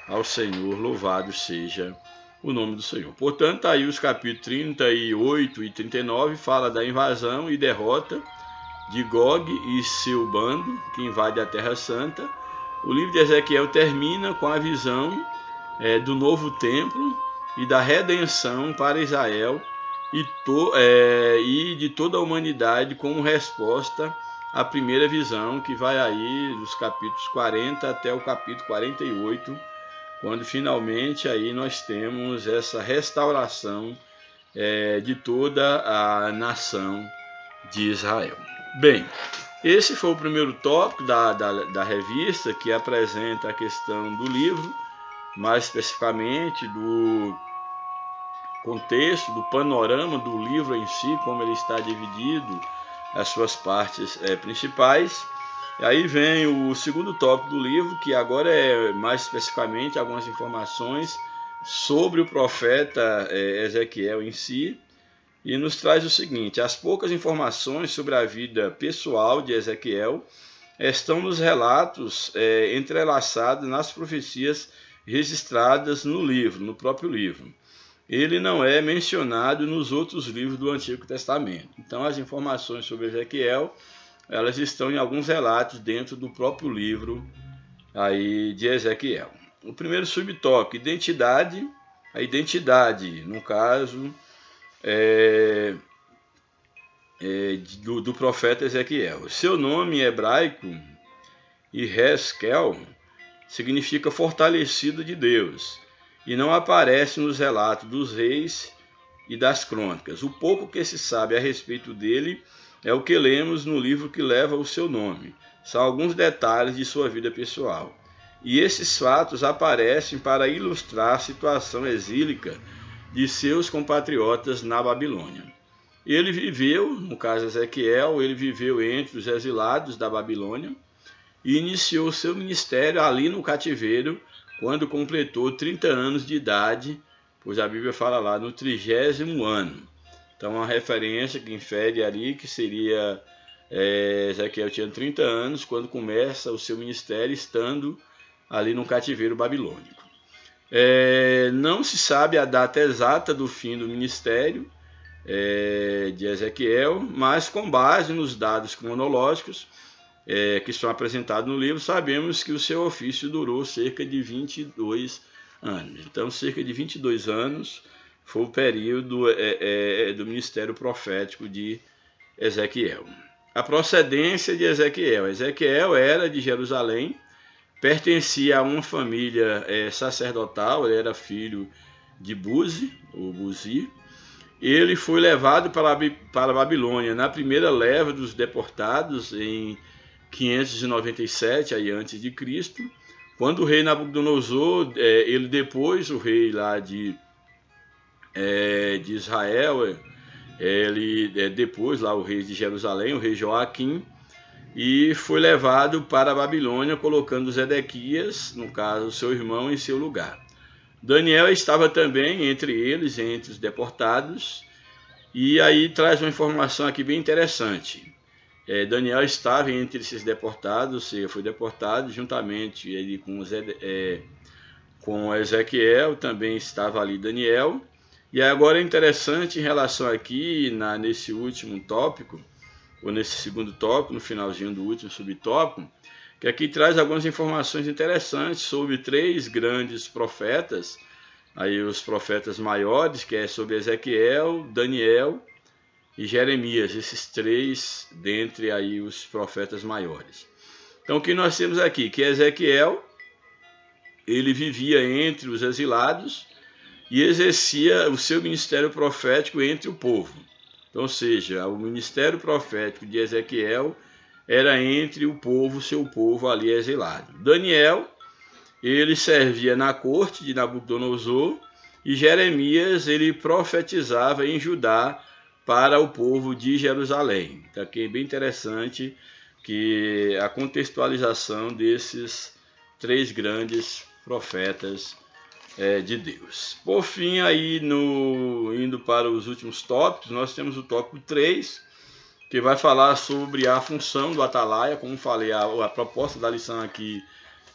ao Senhor. Louvado seja o nome do Senhor. Portanto, aí os capítulos 38 e 39 fala da invasão e derrota de Gog e seu bando que invade a Terra Santa. O livro de Ezequiel termina com a visão do novo templo e da redenção para Israel e de toda a humanidade como resposta à primeira visão, que vai aí dos capítulos 40 até o capítulo 48, quando finalmente aí nós temos essa restauração de toda a nação de Israel. Bem, esse foi o primeiro tópico da revista, que apresenta a questão do livro, mais especificamente do contexto, do panorama do livro em si, como ele está dividido, as suas partes principais. E aí vem o segundo tópico do livro, que agora é mais especificamente algumas informações sobre o profeta Ezequiel em si, e nos traz o seguinte: as poucas informações sobre a vida pessoal de Ezequiel estão nos relatos entrelaçados nas profecias registradas no livro, no próprio livro. Ele não é mencionado nos outros livros do Antigo Testamento. Então, as informações sobre Ezequiel, elas estão em alguns relatos dentro do próprio livro aí de Ezequiel. O primeiro subtópico, identidade. A identidade, no caso, do profeta Ezequiel. Seu nome em hebraico, Yehezkel, significa fortalecido de Deus, e não aparece nos relatos dos reis e das crônicas. O pouco que se sabe a respeito dele é o que lemos no livro que leva o seu nome. São alguns detalhes de sua vida pessoal. E esses fatos aparecem para ilustrar a situação exílica de seus compatriotas na Babilônia. Ele viveu, no caso Ezequiel, ele viveu entre os exilados da Babilônia e iniciou seu ministério ali no cativeiro, quando completou 30 anos de idade, pois a Bíblia fala lá no 30º ano. Então, uma referência que infere ali que seria Ezequiel tinha 30 anos quando começa o seu ministério, estando ali no cativeiro babilônico. Não se sabe a data exata do fim do ministério de Ezequiel, mas com base nos dados cronológicos que são apresentados no livro, sabemos que o seu ofício durou cerca de 22 anos. Então, cerca de 22 anos foi o período do ministério profético de Ezequiel. A procedência de Ezequiel. Ezequiel era de Jerusalém, pertencia a uma família sacerdotal, ele era filho de Buzi, ou Buzi. Ele foi levado para a Babilônia na primeira leva dos deportados em 597 aí antes de Cristo, quando o rei Nabucodonosor, ele depois o rei lá de Israel, ele depois lá o rei de Jerusalém, o rei Joaquim, e foi levado para a Babilônia, colocando Zedequias, no caso seu irmão, em seu lugar. Daniel estava também entre eles, entre os deportados, e aí traz uma informação aqui bem interessante. Daniel estava entre esses deportados, ou seja, foi deportado juntamente ele com Ezequiel, também estava ali Daniel. E agora é interessante em relação aqui, nesse último tópico, ou nesse segundo tópico, no finalzinho do último subtópico, que aqui traz algumas informações interessantes sobre 3 grandes profetas, aí os profetas maiores, que é sobre Ezequiel, Daniel e Jeremias, esses 3 dentre aí os profetas maiores. Então o que nós temos aqui, que Ezequiel, ele vivia entre os exilados e exercia o seu ministério profético entre o povo. Então, ou seja, o ministério profético de Ezequiel era entre o povo, seu povo ali exilado. Daniel, ele servia na corte de Nabucodonosor, e Jeremias, ele profetizava em Judá para o povo de Jerusalém. Então, aqui é bem interessante que a contextualização desses 3 grandes profetas de Deus. Por fim, aí indo para os últimos tópicos, nós temos o tópico 3, que vai falar sobre a função do atalaia. Como falei, a proposta da lição aqui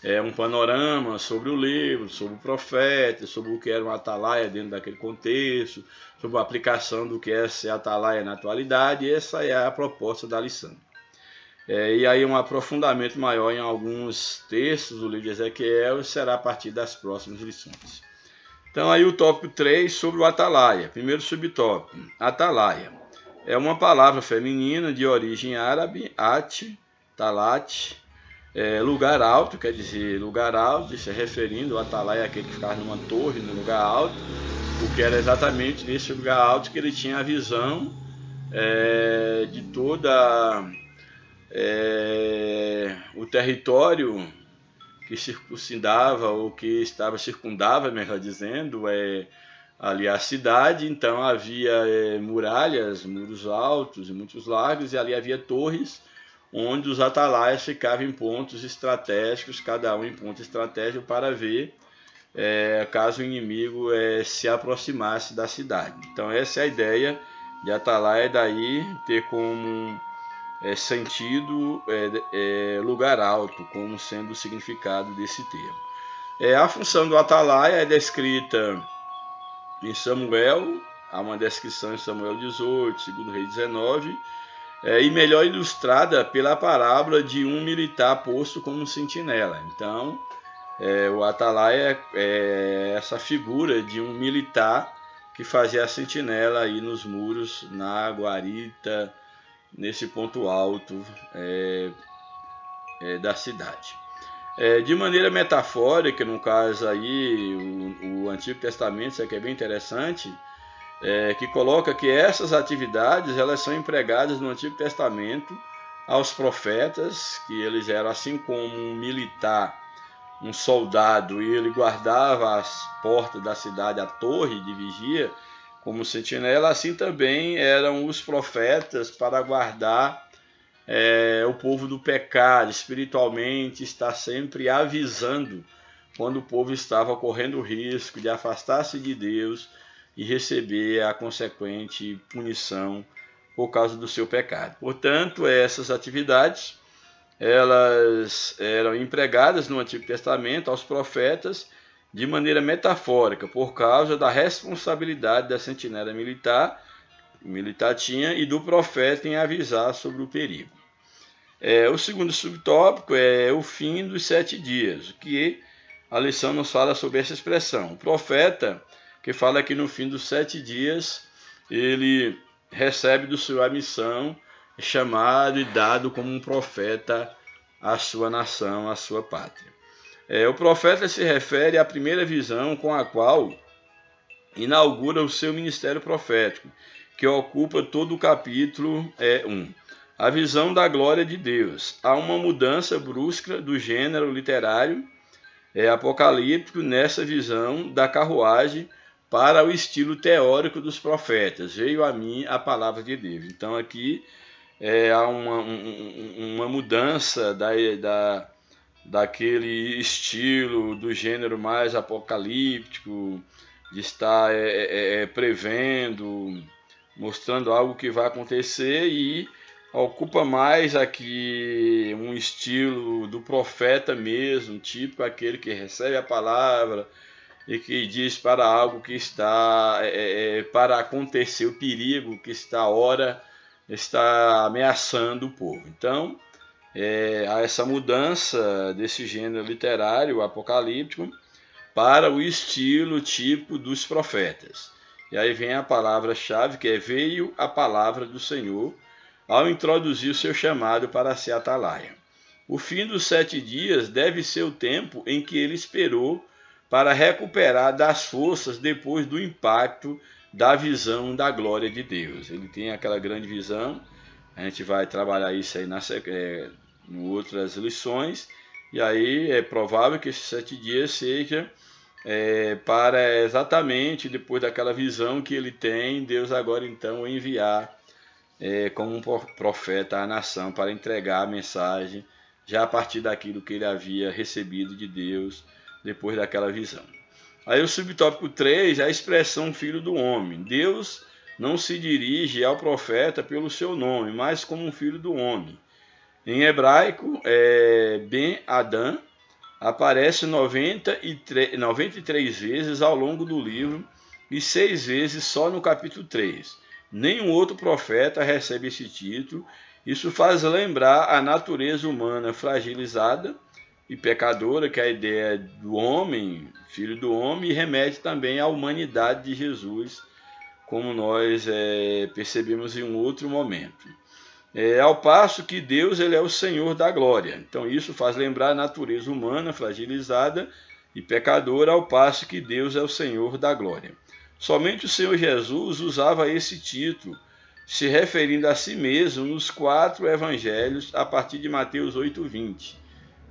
é um panorama sobre o livro, sobre o profeta, sobre o que era um atalaia dentro daquele contexto, sobre a aplicação do que é ser atalaia na atualidade. Essa é a proposta da lição. E aí um aprofundamento maior em alguns textos do livro de Ezequiel será a partir das próximas lições. Então aí o tópico 3 sobre o atalaia. Primeiro subtópico, atalaia. É uma palavra feminina de origem árabe, talat, lugar alto, quer dizer lugar alto, se referindo ao atalaia, aquele que ficava numa torre, num lugar alto, porque era exatamente nesse lugar alto que ele tinha a visão de toda o território que circundava, ou que circundava, melhor dizendo, ali a cidade. Então havia muralhas, muros altos e muitos largos, e ali havia torres onde os atalaias ficavam em pontos estratégicos, cada um em ponto estratégico, para ver caso o inimigo se aproximasse da cidade. Então essa é a ideia de atalaia, daí ter como sentido lugar alto, como sendo o significado desse termo. A função do atalaia é descrita em Samuel, há uma descrição em Samuel 18, 2 Reis 19, e melhor ilustrada pela parábola de um militar posto como sentinela. Então, o atalaia é essa figura de um militar que fazia a sentinela aí nos muros, na guarita, nesse ponto alto da cidade. De maneira metafórica, no caso aí, o Antigo Testamento, isso aqui é bem interessante, que coloca que essas atividades elas são empregadas no Antigo Testamento aos profetas, que eles eram assim como um militar, um soldado, e ele guardava as portas da cidade, a torre de vigia, como sentinela, assim também eram os profetas para guardar o povo do pecado, espiritualmente, estar sempre avisando quando o povo estava correndo o risco de afastar-se de Deus e receber a consequente punição por causa do seu pecado. Portanto, essas atividades elas eram empregadas no Antigo Testamento aos profetas de maneira metafórica, por causa da responsabilidade da sentinela militar tinha, e do profeta em avisar sobre o perigo. O segundo subtópico é o fim dos 7 dias, que a lição nos fala sobre essa expressão. O profeta, que fala que no fim dos 7 dias, ele recebe do Senhor a missão, chamado e dado como um profeta à sua nação, à sua pátria. O profeta se refere à primeira visão com a qual inaugura o seu ministério profético, que ocupa todo o capítulo 1. A visão da glória de Deus. Há uma mudança brusca do gênero literário apocalíptico nessa visão da carruagem para o estilo teórico dos profetas. Veio a mim a palavra de Deus. Então aqui há uma mudança daquele estilo do gênero mais apocalíptico, de estar prevendo, mostrando algo que vai acontecer, e ocupa mais aqui um estilo do profeta mesmo, tipo aquele que recebe a palavra e que diz para algo que está para acontecer, o perigo que está ameaçando o povo. Então, há essa mudança desse gênero literário apocalíptico para o estilo tipo dos profetas. E aí vem a palavra-chave, que veio a palavra do Senhor, ao introduzir o seu chamado para ser atalaia. O fim dos 7 dias deve ser o tempo em que ele esperou para recuperar das forças depois do impacto da visão da glória de Deus. Ele tem aquela grande visão, a gente vai trabalhar isso aí em outras lições, e aí é provável que esses 7 dias seja para exatamente depois daquela visão que ele tem, Deus agora então enviar como um profeta à nação para entregar a mensagem já a partir daquilo que ele havia recebido de Deus depois daquela visão. Aí o subtópico 3 é a expressão filho do homem. Deus não se dirige ao profeta pelo seu nome, mas como um filho do homem. Em hebraico, Ben Adam aparece 93 vezes ao longo do livro e 6 vezes só no capítulo 3. Nenhum outro profeta recebe esse título. Isso faz lembrar a natureza humana fragilizada e pecadora, que é a ideia do homem, filho do homem, e remete também à humanidade de Jesus, como nós percebemos em um outro momento. Ao passo que Deus ele é o Senhor da glória. Então isso faz lembrar a natureza humana fragilizada e pecadora, ao passo que Deus é o Senhor da glória. Somente o Senhor Jesus usava esse título, se referindo a si mesmo nos 4 evangelhos, a partir de Mateus 8:20,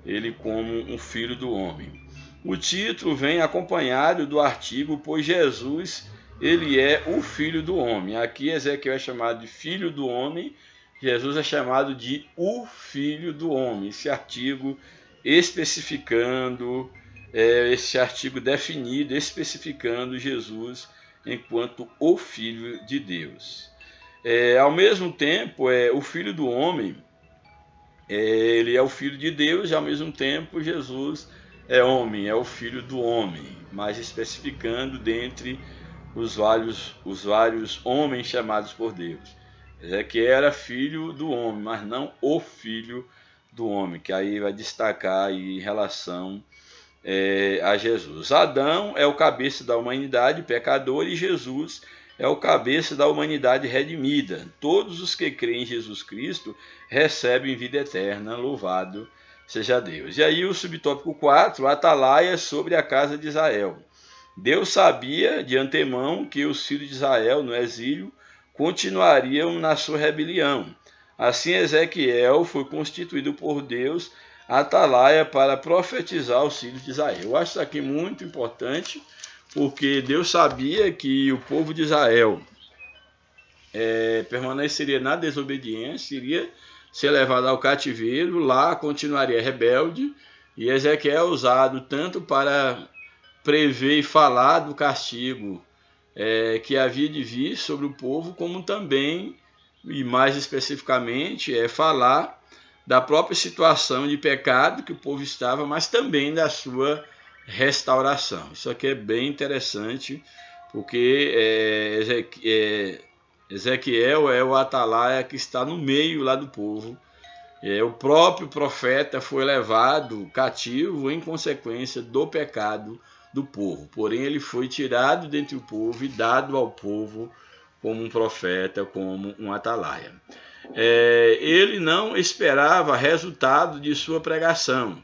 ele como um filho do homem. O título vem acompanhado do artigo, pois Jesus ele é o filho do homem. Aqui Ezequiel é chamado de filho do homem, Jesus é chamado de o Filho do Homem. Esse artigo especificando, esse artigo definido, especificando Jesus enquanto o Filho de Deus. Ao mesmo tempo, o Filho do Homem, ele é o Filho de Deus, e ao mesmo tempo Jesus é homem, é o Filho do Homem, mas especificando dentre os vários homens chamados por Deus. Que era filho do homem, mas não o filho do homem, que aí vai destacar aí em relação a Jesus. Adão é o cabeça da humanidade pecadora e Jesus é o cabeça da humanidade redimida. Todos os que creem em Jesus Cristo recebem vida eterna, louvado seja Deus. E aí o subtópico 4, atalaia sobre a casa de Israel. Deus sabia de antemão que os filhos de Israel no exílio continuariam na sua rebelião. Assim, Ezequiel foi constituído por Deus atalaia para profetizar os filhos de Israel. Eu acho isso aqui muito importante, porque Deus sabia que o povo de Israel permaneceria na desobediência, iria ser levado ao cativeiro, lá continuaria rebelde, e Ezequiel é usado tanto para prever e falar do castigo que havia de vir sobre o povo, como também, e mais especificamente, falar da própria situação de pecado que o povo estava, mas também da sua restauração. Isso aqui é bem interessante, porque Ezequiel é o atalaia que está no meio lá do povo. O próprio profeta foi levado cativo em consequência do pecado do povo. Porém, ele foi tirado dentre o povo e dado ao povo como um profeta, como um atalaia. Ele não esperava resultado de sua pregação.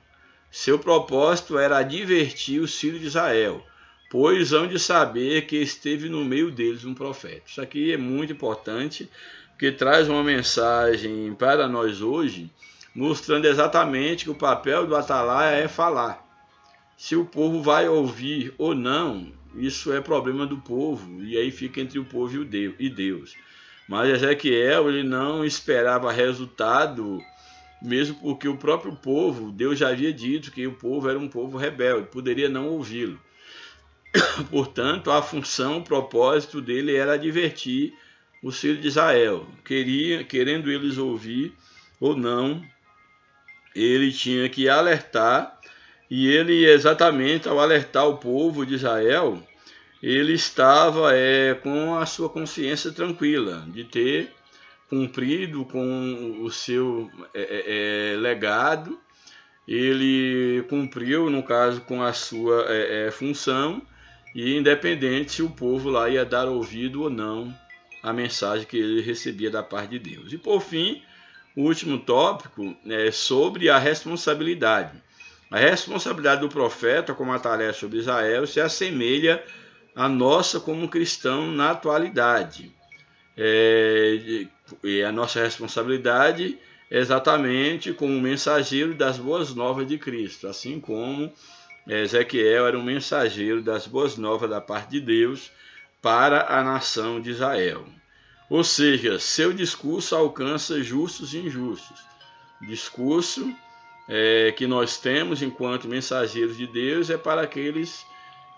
Seu propósito era advertir os filhos de Israel, pois hão de saber que esteve no meio deles um profeta. Isso aqui é muito importante, porque traz uma mensagem para nós hoje, mostrando exatamente que o papel do atalaia é falar. Se o povo vai ouvir ou não, isso é problema do povo, e aí fica entre o povo e Deus. Mas Ezequiel, ele não esperava resultado, mesmo porque o próprio povo, Deus já havia dito que o povo era um povo rebelde, poderia não ouvi-lo. Portanto, a função, o propósito dele era advertir os filhos de Israel. Querendo eles ouvir ou não, ele tinha que alertar, e ele, exatamente ao alertar o povo de Israel, ele estava com a sua consciência tranquila de ter cumprido com o seu legado. Ele cumpriu, no caso, com a sua função, e independente se o povo lá ia dar ouvido ou não à mensagem que ele recebia da parte de Deus. E por fim, o último tópico é sobre a responsabilidade. A responsabilidade do profeta como a tarefa sobre Israel se assemelha à nossa como cristão na atualidade. E a nossa responsabilidade é exatamente como mensageiro das boas novas de Cristo, assim como Ezequiel era um mensageiro das boas novas da parte de Deus para a nação de Israel. Ou seja, seu discurso alcança justos e injustos. O discurso que nós temos enquanto mensageiros de Deus é para aqueles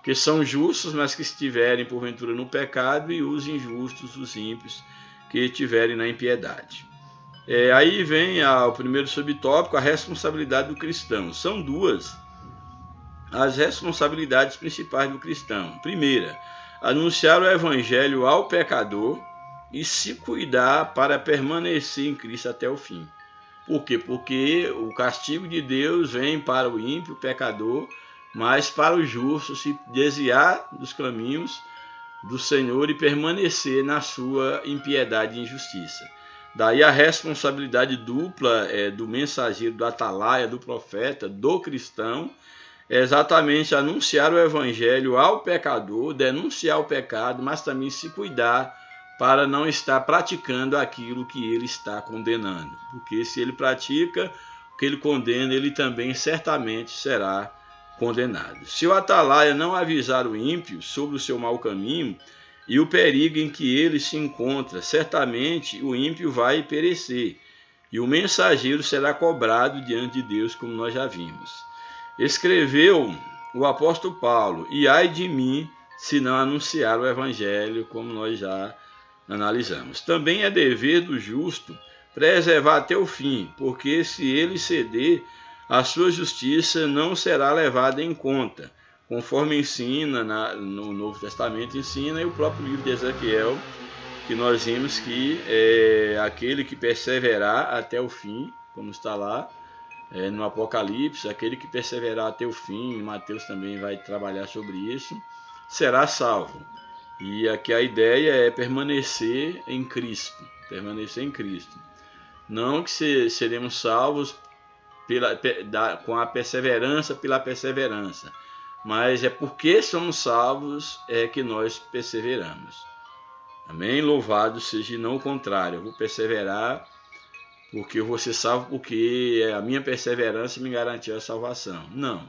que são justos, mas que estiverem porventura no pecado, e os injustos, os ímpios, que estiverem na impiedade. Aí vem o primeiro subtópico, a responsabilidade do cristão. São duas as responsabilidades principais do cristão. Primeira, anunciar o evangelho ao pecador e se cuidar para permanecer em Cristo até o fim. Por quê? Porque o castigo de Deus vem para o ímpio, o pecador, mas para o justo se desviar dos caminhos do Senhor e permanecer na sua impiedade e injustiça. Daí a responsabilidade dupla do mensageiro, do atalaia, do profeta, do cristão, é exatamente anunciar o evangelho ao pecador, denunciar o pecado, mas também se cuidar para não estar praticando aquilo que ele está condenando. Porque se ele pratica o que ele condena, ele também certamente será condenado. Se o atalaia não avisar o ímpio sobre o seu mau caminho e o perigo em que ele se encontra, certamente o ímpio vai perecer, e o mensageiro será cobrado diante de Deus, como nós já vimos. Escreveu o apóstolo Paulo: e ai de mim se não anunciar o evangelho, como nós já analisamos. Também é dever do justo preservar até o fim, porque se ele ceder, a sua justiça não será levada em conta, conforme ensina no Novo Testamento, ensina, e o próprio livro de Ezequiel, que nós vimos que aquele que perseverar até o fim, como está lá no Apocalipse, aquele que perseverar até o fim, Mateus também vai trabalhar sobre isso, será salvo. E aqui a ideia é permanecer em Cristo, Não que seremos salvos com a perseverança pela perseverança, mas é porque somos salvos que nós perseveramos. Amém? Louvado seja, e não o contrário. Eu vou perseverar porque eu vou ser salvo porque a minha perseverança me garantiu a salvação. Não.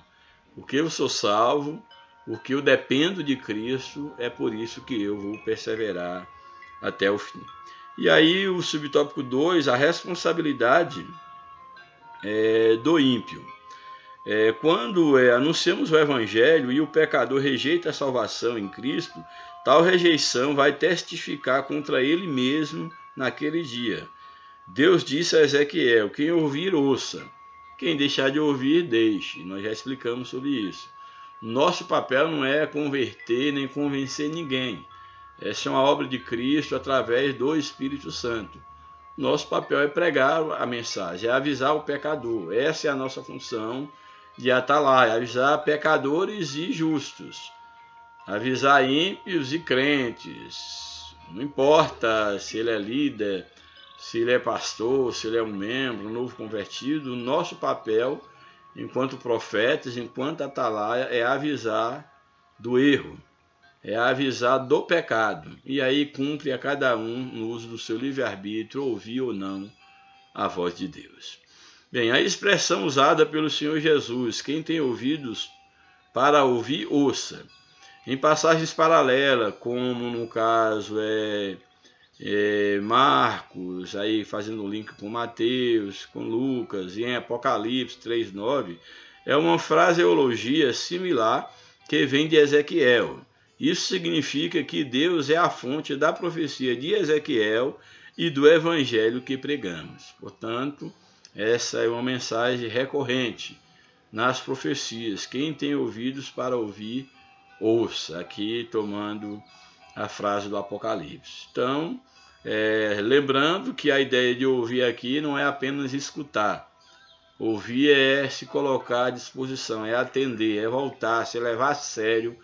Porque eu sou salvo, porque eu dependo de Cristo, é por isso que eu vou perseverar até o fim. E aí o subtópico 2, a responsabilidade do ímpio. Quando anunciamos o evangelho e o pecador rejeita a salvação em Cristo, tal rejeição vai testificar contra ele mesmo naquele dia. Deus disse a Ezequiel: quem ouvir, ouça. Quem deixar de ouvir, deixe. Nós já explicamos sobre isso. Nosso papel não é converter nem convencer ninguém. Essa é uma obra de Cristo através do Espírito Santo. Nosso papel é pregar a mensagem, é avisar o pecador. Essa é a nossa função de atalaia, avisar pecadores e justos, avisar ímpios e crentes. Não importa se ele é líder, se ele é pastor, se ele é um membro, um novo convertido, o nosso papel, enquanto profetas, enquanto atalaia, é avisar do erro, é avisar do pecado. E aí cumpre a cada um, no uso do seu livre-arbítrio, ouvir ou não a voz de Deus. Bem, a expressão usada pelo Senhor Jesus: quem tem ouvidos para ouvir, ouça. Em passagens paralelas, como no caso Marcos, aí fazendo um link com Mateus, com Lucas, e em Apocalipse 3:9, é uma fraseologia similar que vem de Ezequiel. Isso significa que Deus é a fonte da profecia de Ezequiel e do evangelho que pregamos. Portanto, essa é uma mensagem recorrente nas profecias. Quem tem ouvidos para ouvir, ouça. Aqui tomando a frase do Apocalipse. Então, lembrando que a ideia de ouvir aqui não é apenas escutar. Ouvir é se colocar à disposição, é atender, é voltar, se levar a sério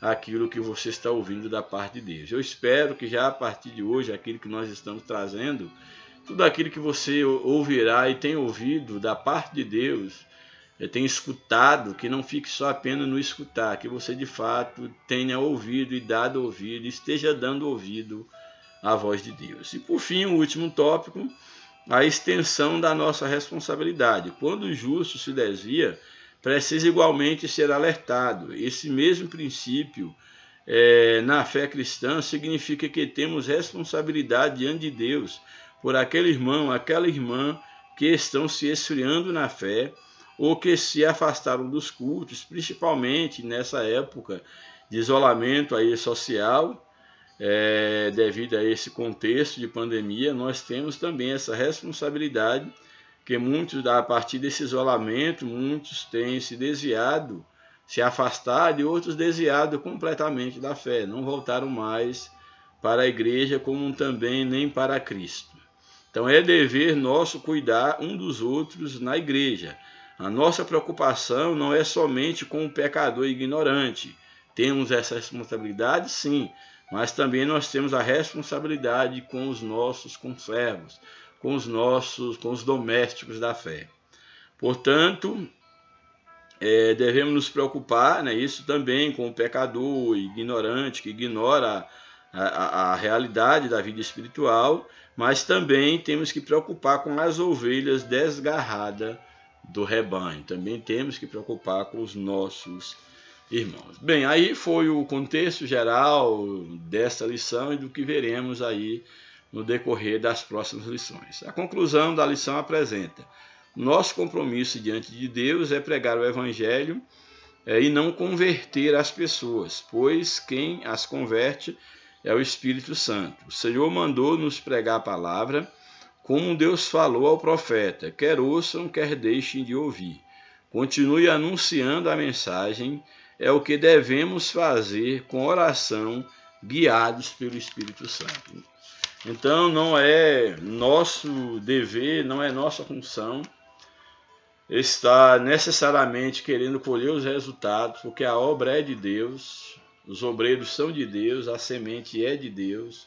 aquilo que você está ouvindo da parte de Deus. Eu espero que já a partir de hoje, aquilo que nós estamos trazendo, tudo aquilo que você ouvirá e tem ouvido da parte de Deus, tem escutado, que não fique só apenas no escutar, que você de fato tenha ouvido e dado ouvido, esteja dando ouvido à voz de Deus. E por fim, o último tópico, a extensão da nossa responsabilidade. Quando o justo se desvia, precisa igualmente ser alertado. Esse mesmo princípio na fé cristã significa que temos responsabilidade diante de Deus por aquele irmão, aquela irmã que estão se esfriando na fé ou que se afastaram dos cultos, principalmente nessa época de isolamento aí social, devido a esse contexto de pandemia. Nós temos também essa responsabilidade, que muitos, a partir desse isolamento, muitos têm se desviado, se afastado, e outros desviado completamente da fé, não voltaram mais para a igreja, como também nem para Cristo. Então é dever nosso cuidar um dos outros na igreja. A nossa preocupação não é somente com o pecador ignorante. Temos essa responsabilidade, sim, mas também nós temos a responsabilidade com os nossos conservos, com os domésticos da fé. Portanto, devemos nos preocupar, né, isso também com o pecador ignorante, que ignora a realidade da vida espiritual, mas também temos que preocupar com as ovelhas desgarradas do rebanho. Também temos que preocupar com os nossos irmãos. Bem, aí foi o contexto geral dessa lição e do que veremos aí no decorrer das próximas lições. A conclusão da lição apresenta: nosso compromisso diante de Deus é pregar o Evangelho e não converter as pessoas, pois quem as converte é o Espírito Santo. O Senhor mandou nos pregar a palavra, como Deus falou ao profeta, quer ouçam, quer deixem de ouvir. Continue anunciando a mensagem, é o que devemos fazer com oração, guiados pelo Espírito Santo. Então não é nosso dever, não é nossa função estar necessariamente querendo colher os resultados, porque a obra é de Deus, os obreiros são de Deus, a semente é de Deus,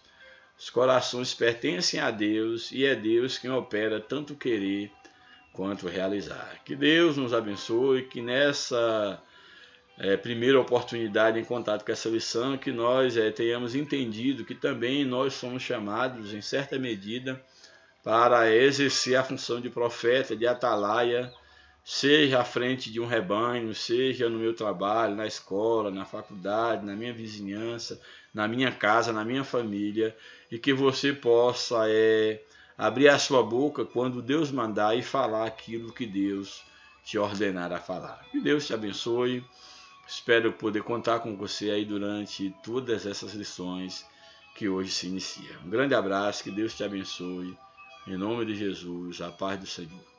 os corações pertencem a Deus e é Deus quem opera tanto querer quanto realizar. Que Deus nos abençoe, que nessa primeira oportunidade em contato com essa lição, que nós tenhamos entendido que também nós somos chamados, em certa medida, para exercer a função de profeta, de atalaia, seja à frente de um rebanho, seja no meu trabalho, na escola, na faculdade, na minha vizinhança, na minha casa, na minha família, e que você possa abrir a sua boca quando Deus mandar e falar aquilo que Deus te ordenar a falar. Que Deus te abençoe. Espero poder contar com você aí durante todas essas lições que hoje se iniciam. Um grande abraço, que Deus te abençoe. Em nome de Jesus, a paz do Senhor.